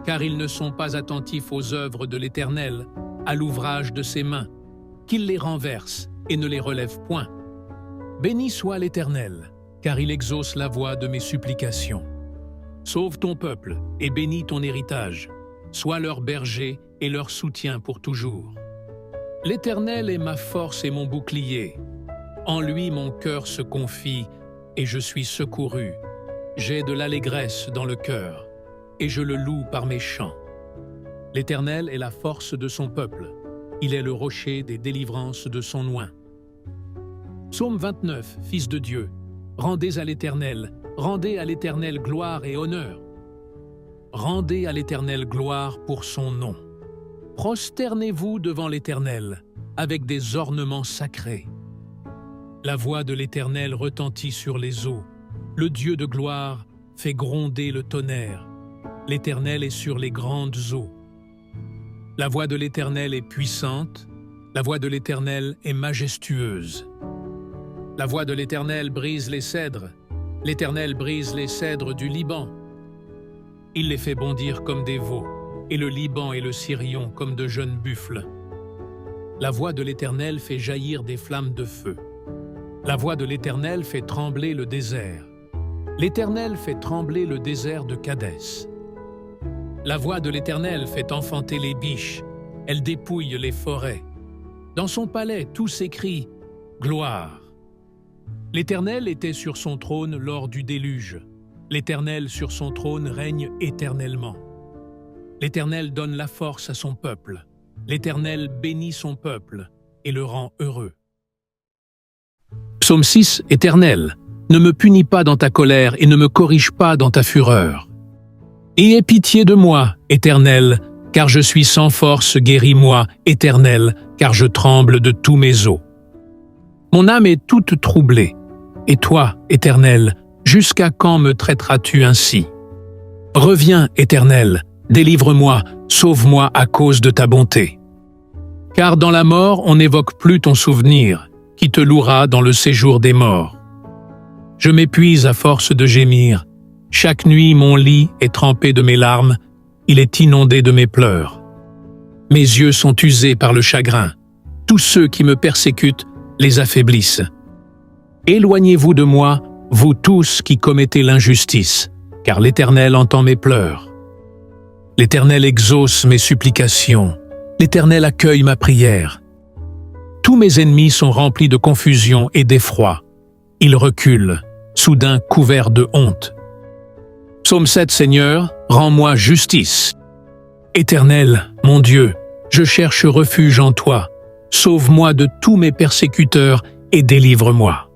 Car ils ne sont pas attentifs aux œuvres de l'Éternel, à l'ouvrage de ses mains, qu'il les renverse et ne les relève point. Béni soit l'Éternel, car il exauce la voix de mes supplications. Sauve ton peuple et bénis ton héritage. Sois leur berger et leur soutien pour toujours. L'Éternel est ma force et mon bouclier. En lui mon cœur se confie et je suis secouru. J'ai de l'allégresse dans le cœur et je le loue par mes chants. L'Éternel est la force de son peuple. Il est le rocher des délivrances de son oint. Psaume 29, Fils de Dieu, rendez à l'Éternel gloire et honneur. Rendez à l'Éternel gloire pour son nom. Prosternez-vous devant l'Éternel avec des ornements sacrés. La voix de l'Éternel retentit sur les eaux. Le Dieu de gloire fait gronder le tonnerre. L'Éternel est sur les grandes eaux. La voix de l'Éternel est puissante. La voix de l'Éternel est majestueuse. La voix de l'Éternel brise les cèdres. L'Éternel brise les cèdres du Liban. Il les fait bondir comme des veaux, et le Liban et le Sirion comme de jeunes buffles. La voix de l'Éternel fait jaillir des flammes de feu. La voix de l'Éternel fait trembler le désert. L'Éternel fait trembler le désert de Kadès. La voix de l'Éternel fait enfanter les biches. Elle dépouille les forêts. Dans son palais, tout s'écrie « Gloire ». L'Éternel était sur son trône lors du déluge. L'Éternel sur son trône règne éternellement. L'Éternel donne la force à son peuple. L'Éternel bénit son peuple et le rend heureux. Psaume 6, Éternel, ne me punis pas dans ta colère et ne me corrige pas dans ta fureur. Aie pitié de moi, Éternel, car je suis sans force, guéris-moi, Éternel, car je tremble de tous mes os. Mon âme est toute troublée. Et toi, Éternel, jusqu'à quand me traiteras-tu ainsi? Reviens, Éternel, délivre-moi, sauve-moi à cause de ta bonté. Car dans la mort, on n'évoque plus ton souvenir, qui te louera dans le séjour des morts. Je m'épuise à force de gémir. Chaque nuit, mon lit est trempé de mes larmes, il est inondé de mes pleurs. Mes yeux sont usés par le chagrin. Tous ceux qui me persécutent les affaiblissent. Éloignez-vous de moi, vous tous qui commettez l'injustice, car l'Éternel entend mes pleurs. L'Éternel exauce mes supplications, l'Éternel accueille ma prière. Tous mes ennemis sont remplis de confusion et d'effroi. Ils reculent, soudain couverts de honte. Psaume 7, Seigneur, rends-moi justice. Éternel, mon Dieu, je cherche refuge en toi. Sauve-moi de tous mes persécuteurs et délivre-moi.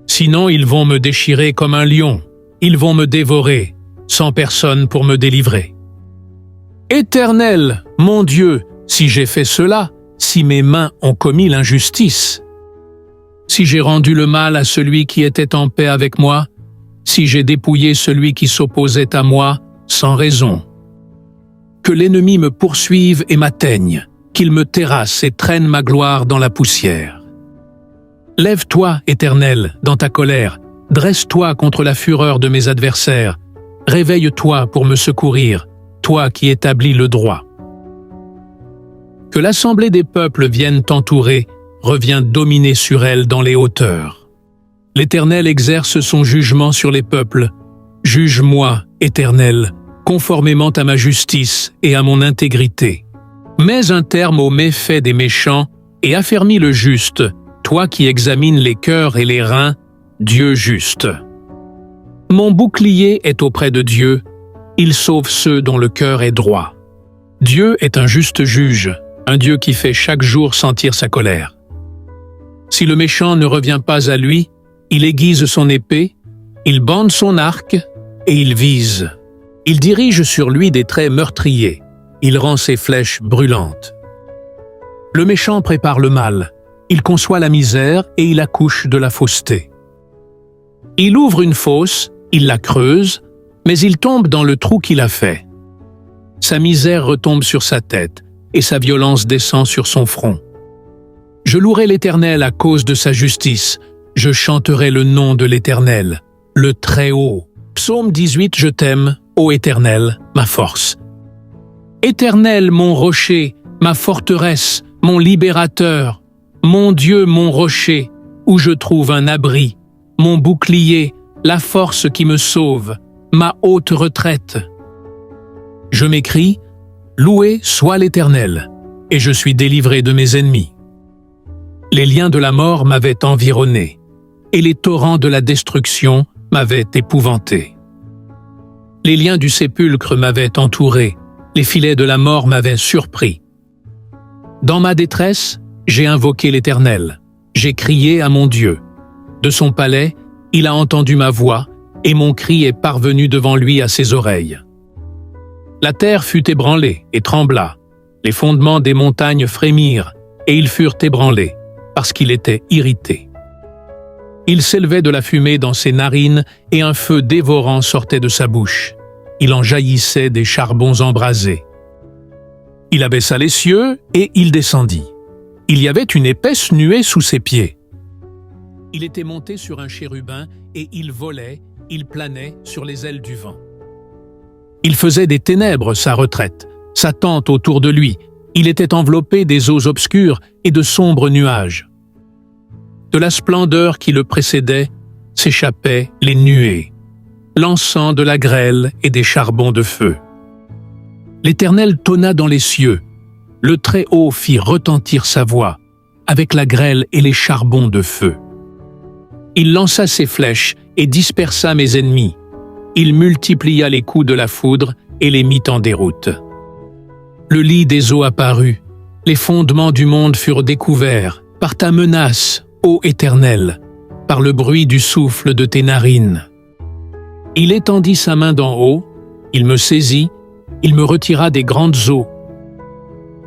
Sinon, ils vont me déchirer comme un lion, ils vont me dévorer, sans personne pour me délivrer. Éternel, mon Dieu, si j'ai fait cela, si mes mains ont commis l'injustice, si j'ai rendu le mal à celui qui était en paix avec moi, si j'ai dépouillé celui qui s'opposait à moi sans raison, que l'ennemi me poursuive et m'atteigne, qu'il me terrasse et traîne ma gloire dans la poussière. Lève-toi, Éternel, dans ta colère, dresse-toi contre la fureur de mes adversaires, réveille-toi pour me secourir, toi qui établis le droit. Que l'assemblée des peuples vienne t'entourer, reviens dominer sur elle dans les hauteurs. L'Éternel exerce son jugement sur les peuples. Juge-moi, Éternel, conformément à ma justice et à mon intégrité. Mets un terme aux méfaits des méchants et affermis le juste, toi qui examines les cœurs et les reins, Dieu juste. Mon bouclier est auprès de Dieu, il sauve ceux dont le cœur est droit. Dieu est un juste juge, un Dieu qui fait chaque jour sentir sa colère. Si le méchant ne revient pas à lui, il aiguise son épée, il bande son arc et il vise. Il dirige sur lui des traits meurtriers, il rend ses flèches brûlantes. Le méchant prépare le mal, il conçoit la misère et il accouche de la fausseté. Il ouvre une fosse, il la creuse, mais il tombe dans le trou qu'il a fait. Sa misère retombe sur sa tête et sa violence descend sur son front. Je louerai l'Éternel à cause de sa justice, je chanterai le nom de l'Éternel, le Très-Haut. Psaume 18, je t'aime, ô Éternel, ma force. Éternel, mon rocher, ma forteresse, mon libérateur, mon Dieu, mon rocher, où je trouve un abri, mon bouclier, la force qui me sauve, ma haute retraite. Je m'écrie, loué soit l'Éternel, et je suis délivré de mes ennemis. Les liens de la mort m'avaient environné, et les torrents de la destruction m'avaient épouvanté. Les liens du sépulcre m'avaient entouré, les filets de la mort m'avaient surpris. Dans ma détresse, j'ai invoqué l'Éternel, j'ai crié à mon Dieu. De son palais, il a entendu ma voix, et mon cri est parvenu devant lui à ses oreilles. La terre fut ébranlée et trembla, les fondements des montagnes frémirent, et ils furent ébranlés, parce qu'il était irrité. Il s'élevait de la fumée dans ses narines, et un feu dévorant sortait de sa bouche. Il en jaillissait des charbons embrasés. Il abaissa les cieux, et il descendit. Il y avait une épaisse nuée sous ses pieds. Il était monté sur un chérubin, et il volait, il planait sur les ailes du vent. Il faisait des ténèbres sa retraite, sa tente autour de lui. Il était enveloppé des eaux obscures et de sombres nuages. De la splendeur qui le précédait s'échappaient les nuées, l'encens de la grêle et des charbons de feu. L'Éternel tonna dans les cieux, le Très-Haut fit retentir sa voix, avec la grêle et les charbons de feu. Il lança ses flèches et dispersa mes ennemis. Il multiplia les coups de la foudre et les mit en déroute. Le lit des eaux apparut, les fondements du monde furent découverts, par ta menace, ô Éternel, par le bruit du souffle de tes narines. Il étendit sa main d'en haut, il me saisit, il me retira des grandes eaux.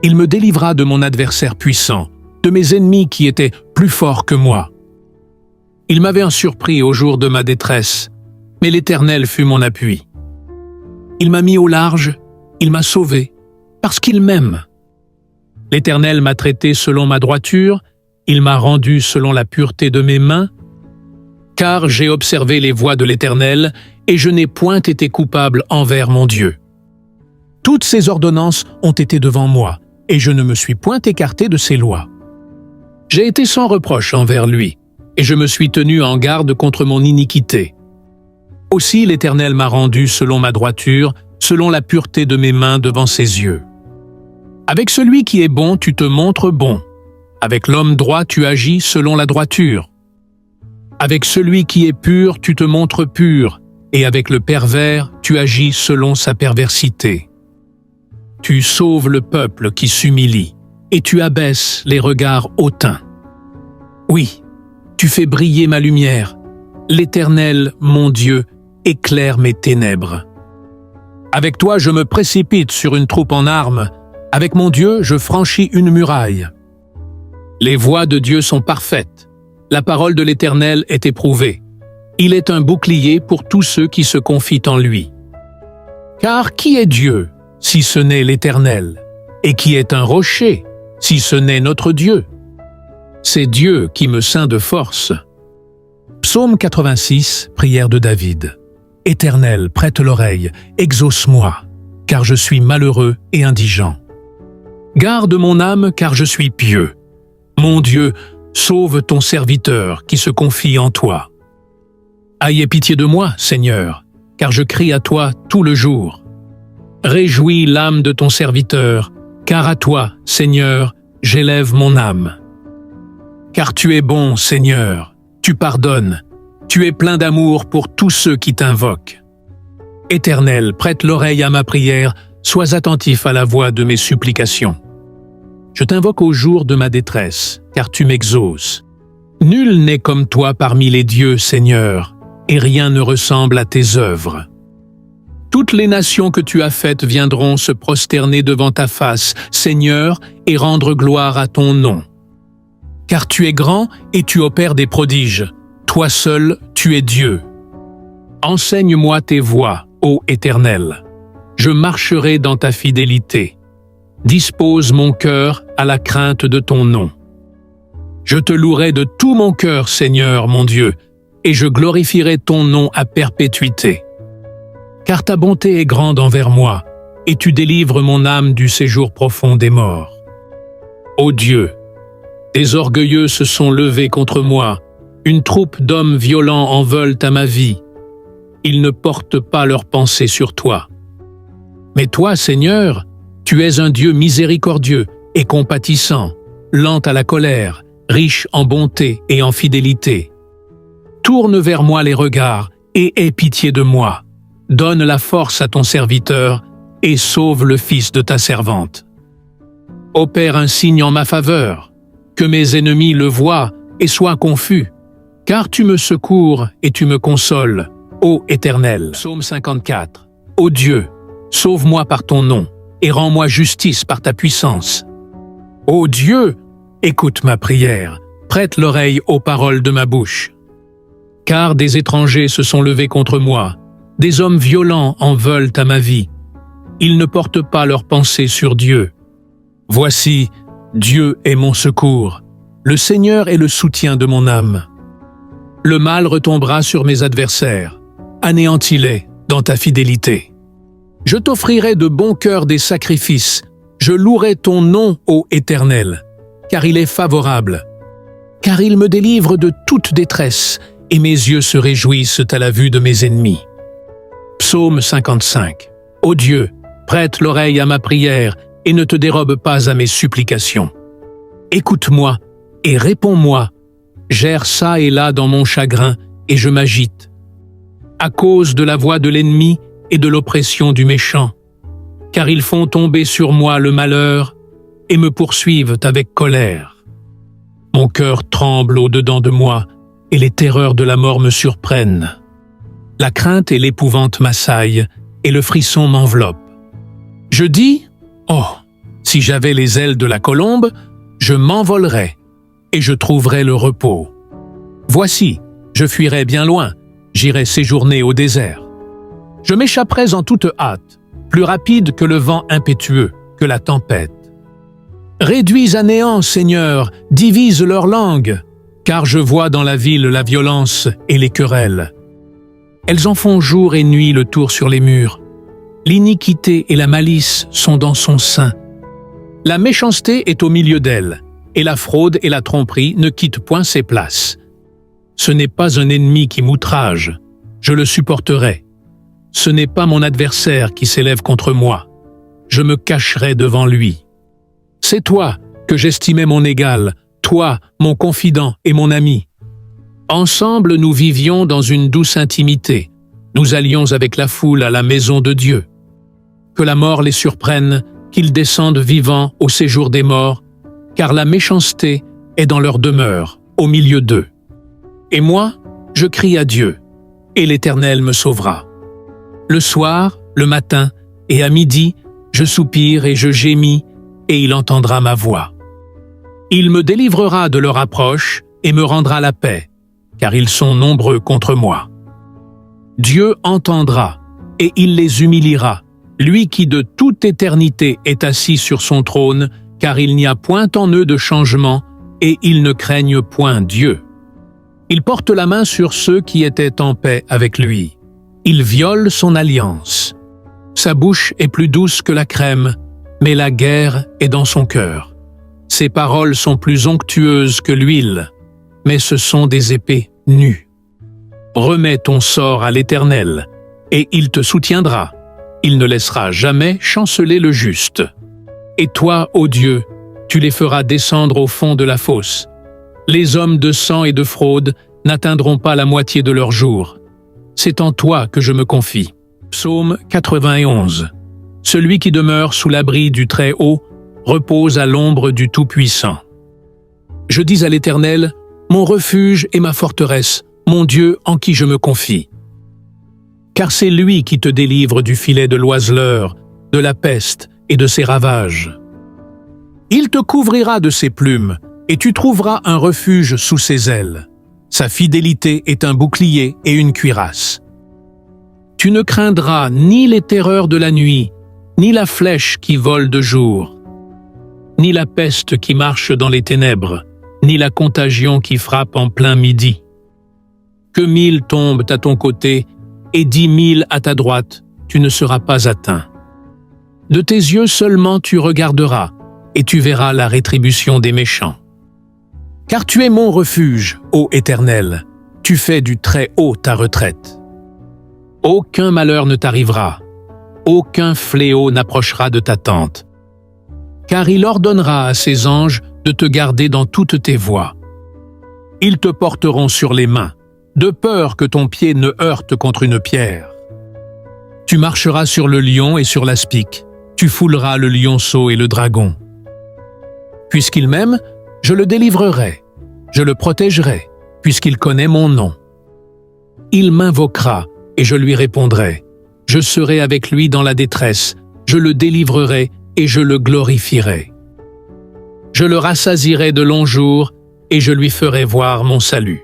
Il me délivra de mon adversaire puissant, de mes ennemis qui étaient plus forts que moi. Il m'avait surpris au jour de ma détresse, mais l'Éternel fut mon appui. Il m'a mis au large, il m'a sauvé, parce qu'il m'aime. L'Éternel m'a traité selon ma droiture, il m'a rendu selon la pureté de mes mains, car j'ai observé les voies de l'Éternel, et je n'ai point été coupable envers mon Dieu. Toutes ses ordonnances ont été devant moi, et je ne me suis point écarté de ses lois. J'ai été sans reproche envers lui, et je me suis tenu en garde contre mon iniquité. Aussi l'Éternel m'a rendu selon ma droiture, selon la pureté de mes mains devant ses yeux. Avec celui qui est bon, tu te montres bon. Avec l'homme droit, tu agis selon la droiture. Avec celui qui est pur, tu te montres pur, et avec le pervers, tu agis selon sa perversité. Tu sauves le peuple qui s'humilie, et tu abaisses les regards hautains. Oui, tu fais briller ma lumière. L'Éternel, mon Dieu, éclaire mes ténèbres. Avec toi, je me précipite sur une troupe en armes. Avec mon Dieu, je franchis une muraille. Les voies de Dieu sont parfaites. La parole de l'Éternel est éprouvée. Il est un bouclier pour tous ceux qui se confient en lui. Car qui est Dieu, si ce n'est l'Éternel? Et qui est un rocher, si ce n'est notre Dieu? C'est Dieu qui me ceint de force. Psaume 86, prière de David. Éternel, prête l'oreille, exauce-moi, car je suis malheureux et indigent. Garde mon âme, car je suis pieux. Mon Dieu, sauve ton serviteur qui se confie en toi. Ayez pitié de moi, Seigneur, car je crie à toi tout le jour. Réjouis l'âme de ton serviteur, car à toi, Seigneur, j'élève mon âme. Car tu es bon, Seigneur, tu pardonnes, tu es plein d'amour pour tous ceux qui t'invoquent. Éternel, prête l'oreille à ma prière, sois attentif à la voix de mes supplications. Je t'invoque au jour de ma détresse, car tu m'exauces. Nul n'est comme toi parmi les dieux, Seigneur, et rien ne ressemble à tes œuvres. Toutes les nations que tu as faites viendront se prosterner devant ta face, Seigneur, et rendre gloire à ton nom. Car tu es grand et tu opères des prodiges. Toi seul, tu es Dieu. Enseigne-moi tes voies, ô Éternel. Je marcherai dans ta fidélité. Dispose mon cœur à la crainte de ton nom. Je te louerai de tout mon cœur, Seigneur, mon Dieu, et je glorifierai ton nom à perpétuité. Car ta bonté est grande envers moi, et tu délivres mon âme du séjour profond des morts. Ô Dieu, des orgueilleux se sont levés contre moi, une troupe d'hommes violents en veulent à ma vie. Ils ne portent pas leurs pensées sur toi. Mais toi, Seigneur, tu es un Dieu miséricordieux et compatissant, lent à la colère, riche en bonté et en fidélité. Tourne vers moi les regards et aie pitié de moi. Donne la force à ton serviteur et sauve le fils de ta servante. Opère un signe en ma faveur, que mes ennemis le voient et soient confus, car tu me secours et tu me consoles, ô Éternel. Psaume 54. Ô Dieu, sauve-moi par ton nom et rends-moi justice par ta puissance. Ô Dieu, écoute ma prière, prête l'oreille aux paroles de ma bouche. Car des étrangers se sont levés contre moi, des hommes violents en veulent à ma vie. Ils ne portent pas leurs pensées sur Dieu. Voici, Dieu est mon secours, le Seigneur est le soutien de mon âme. Le mal retombera sur mes adversaires, anéantis-les dans ta fidélité. Je t'offrirai de bon cœur des sacrifices, je louerai ton nom, ô Éternel, car il est favorable, car il me délivre de toute détresse, et mes yeux se réjouissent à la vue de mes ennemis. Psaume 55. Ô Dieu, prête l'oreille à ma prière et ne te dérobe pas à mes supplications. Écoute-moi et réponds-moi, j'erre çà et là dans mon chagrin et je m'agite. À cause de la voix de l'ennemi et de l'oppression du méchant, car ils font tomber sur moi le malheur et me poursuivent avec colère. Mon cœur tremble au-dedans de moi et les terreurs de la mort me surprennent. La crainte et l'épouvante m'assaillent et le frisson m'enveloppe. Je dis, oh, si j'avais les ailes de la colombe, je m'envolerais et je trouverais le repos. Voici, je fuirais bien loin, j'irais séjourner au désert. Je m'échapperais en toute hâte, plus rapide que le vent impétueux, que la tempête. Réduis à néant, Seigneur, divise leur langue, car je vois dans la ville la violence et les querelles. Elles en font jour et nuit le tour sur les murs. L'iniquité et la malice sont dans son sein. La méchanceté est au milieu d'elle, et la fraude et la tromperie ne quittent point ses places. Ce n'est pas un ennemi qui m'outrage, je le supporterai. Ce n'est pas mon adversaire qui s'élève contre moi, je me cacherai devant lui. C'est toi que j'estimais mon égal, toi, mon confident et mon ami. Ensemble, nous vivions dans une douce intimité. Nous allions avec la foule à la maison de Dieu. Que la mort les surprenne, qu'ils descendent vivants au séjour des morts, car la méchanceté est dans leur demeure, au milieu d'eux. Et moi, je crie à Dieu, et l'Éternel me sauvera. Le soir, le matin et à midi, je soupire et je gémis, et il entendra ma voix. Il me délivrera de leur approche et me rendra la paix, car ils sont nombreux contre moi. Dieu entendra, et il les humiliera, lui qui de toute éternité est assis sur son trône, car il n'y a point en eux de changement, et ils ne craignent point Dieu. Il porte la main sur ceux qui étaient en paix avec lui. Il viole son alliance. Sa bouche est plus douce que la crème, mais la guerre est dans son cœur. Ses paroles sont plus onctueuses que l'huile, mais ce sont des épées nues. Remets ton sort à l'Éternel, et il te soutiendra. Il ne laissera jamais chanceler le juste. Et toi, ô Dieu, tu les feras descendre au fond de la fosse. Les hommes de sang et de fraude n'atteindront pas la moitié de leur jour. C'est en toi que je me confie. Psaume 91. Celui qui demeure sous l'abri du Très-Haut repose à l'ombre du Tout-Puissant. Je dis à l'Éternel, mon refuge et ma forteresse, mon Dieu en qui je me confie. Car c'est lui qui te délivre du filet de l'oiseleur, de la peste et de ses ravages. Il te couvrira de ses plumes, et tu trouveras un refuge sous ses ailes. Sa fidélité est un bouclier et une cuirasse. Tu ne craindras ni les terreurs de la nuit, ni la flèche qui vole de jour, ni la peste qui marche dans les ténèbres, ni la contagion qui frappe en plein midi. Que 1000 tombent à ton côté et 10 000 à ta droite, tu ne seras pas atteint. De tes yeux seulement tu regarderas, et tu verras la rétribution des méchants. Car tu es mon refuge, ô Éternel, tu fais du Très-Haut ta retraite. Aucun malheur ne t'arrivera, aucun fléau n'approchera de ta tente. Car il ordonnera à ses anges de te garder dans toutes tes voies. Ils te porteront sur les mains, de peur que ton pied ne heurte contre une pierre. Tu marcheras sur le lion et sur l'aspic, tu fouleras le lionceau et le dragon. Puisqu'il m'aime, je le délivrerai, je le protégerai, puisqu'il connaît mon nom. Il m'invoquera, et je lui répondrai. Je serai avec lui dans la détresse, je le délivrerai et je le glorifierai. Je le rassasierai de longs jours, et je lui ferai voir mon salut.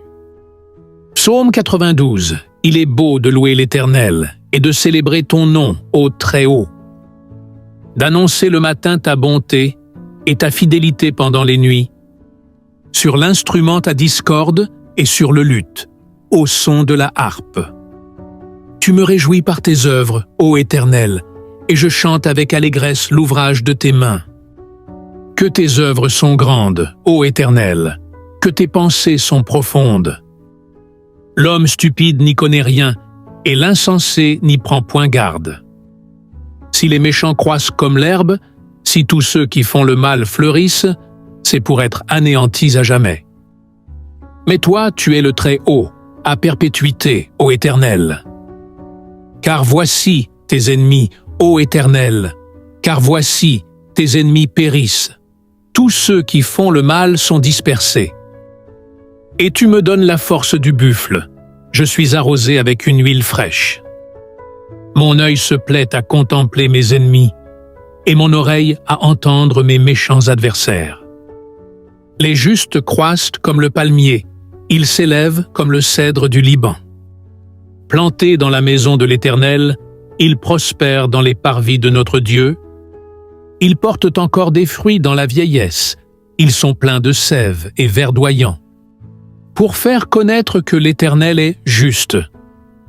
Psaume 92. Il est beau de louer l'Éternel, et de célébrer ton nom, ô Très-Haut. D'annoncer le matin ta bonté, et ta fidélité pendant les nuits, sur l'instrument à discorde et sur le luth, au son de la harpe. Tu me réjouis par tes œuvres, ô Éternel, et je chante avec allégresse l'ouvrage de tes mains. Que tes œuvres sont grandes, ô Éternel, que tes pensées sont profondes. L'homme stupide n'y connaît rien, et l'insensé n'y prend point garde. Si les méchants croissent comme l'herbe, si tous ceux qui font le mal fleurissent, c'est pour être anéantis à jamais. Mais toi, tu es le Très-Haut, à perpétuité, ô Éternel. Car voici tes ennemis, ô Éternel, car voici tes ennemis périssent. Tous ceux qui font le mal sont dispersés. Et tu me donnes la force du buffle, je suis arrosé avec une huile fraîche. Mon œil se plaît à contempler mes ennemis, et mon oreille à entendre mes méchants adversaires. Les justes croissent comme le palmier, ils s'élèvent comme le cèdre du Liban. Plantés dans la maison de l'Éternel, ils prospèrent dans les parvis de notre Dieu. Ils portent encore des fruits dans la vieillesse, ils sont pleins de sève et verdoyants. Pour faire connaître que l'Éternel est juste,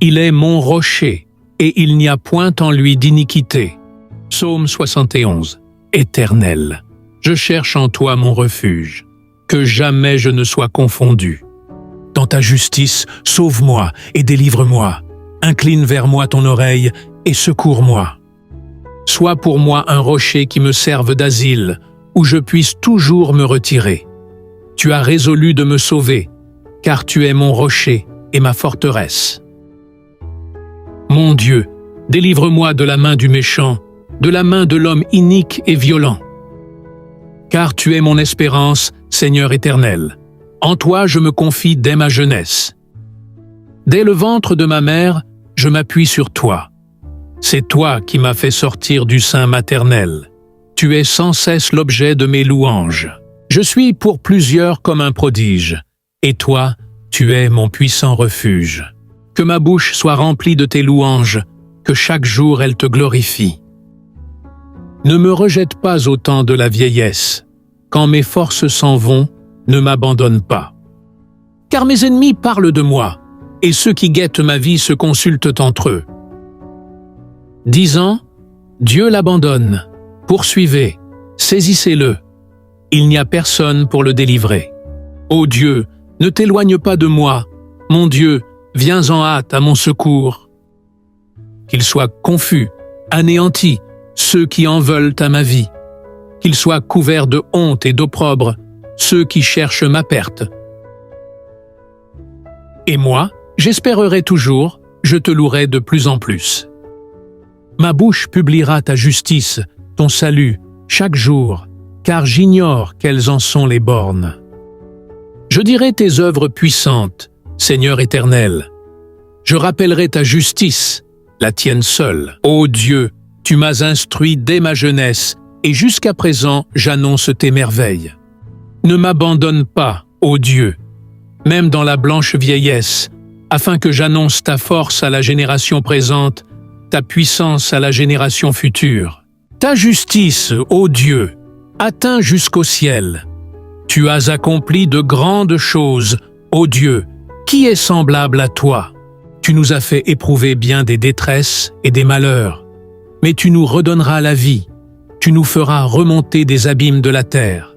il est mon rocher, et il n'y a point en lui d'iniquité. Psaume 71. Éternel, je cherche en toi mon refuge, que jamais je ne sois confondu. Dans ta justice, sauve-moi et délivre-moi. Incline vers moi ton oreille et secours-moi. Sois pour moi un rocher qui me serve d'asile, où je puisse toujours me retirer. Tu as résolu de me sauver, car tu es mon rocher et ma forteresse. Mon Dieu, délivre-moi de la main du méchant, de la main de l'homme inique et violent. Car tu es mon espérance, Seigneur éternel. En toi je me confie dès ma jeunesse. Dès le ventre de ma mère, je m'appuie sur toi. C'est toi qui m'as fait sortir du sein maternel. Tu es sans cesse l'objet de mes louanges. Je suis pour plusieurs comme un prodige, et toi, tu es mon puissant refuge. Que ma bouche soit remplie de tes louanges, que chaque jour elle te glorifie. Ne me rejette pas au temps de la vieillesse. Quand mes forces s'en vont, ne m'abandonne pas. Car mes ennemis parlent de moi, et ceux qui guettent ma vie se consultent entre eux. Disant, Dieu l'abandonne, poursuivez, saisissez-le. Il n'y a personne pour le délivrer. Ô Dieu, ne t'éloigne pas de moi. Mon Dieu, viens en hâte à mon secours. Qu'ils soient confus, anéantis, ceux qui en veulent à ma vie. Qu'ils soient couverts de honte et d'opprobre, ceux qui cherchent ma perte. Et moi, j'espérerai toujours, je te louerai de plus en plus. Ma bouche publiera ta justice, ton salut, chaque jour, car j'ignore quelles en sont les bornes. Je dirai tes œuvres puissantes, Seigneur éternel. Je rappellerai ta justice, la tienne seule. Ô Dieu, tu m'as instruit dès ma jeunesse, et jusqu'à présent j'annonce tes merveilles. Ne m'abandonne pas, ô Dieu, même dans la blanche vieillesse, afin que j'annonce ta force à la génération présente, ta puissance à la génération future. Ta justice, ô Dieu, atteint jusqu'au ciel. Tu as accompli de grandes choses, ô Dieu, qui est semblable à toi? Tu nous as fait éprouver bien des détresses et des malheurs, mais tu nous redonneras la vie. tu nous feras remonter des abîmes de la terre.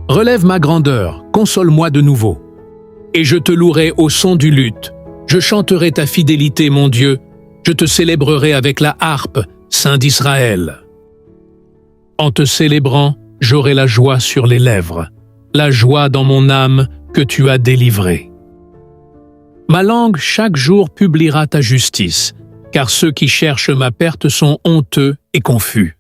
Relève ma grandeur, console-moi de nouveau. Et je te louerai au son du luth. Je chanterai ta fidélité, mon Dieu. Je te célébrerai avec la harpe, Saint d'Israël. En te célébrant, j'aurai la joie sur les lèvres, la joie dans mon âme que tu as délivrée. Ma langue chaque jour publiera ta justice, car ceux qui cherchent ma perte sont honteux et confus.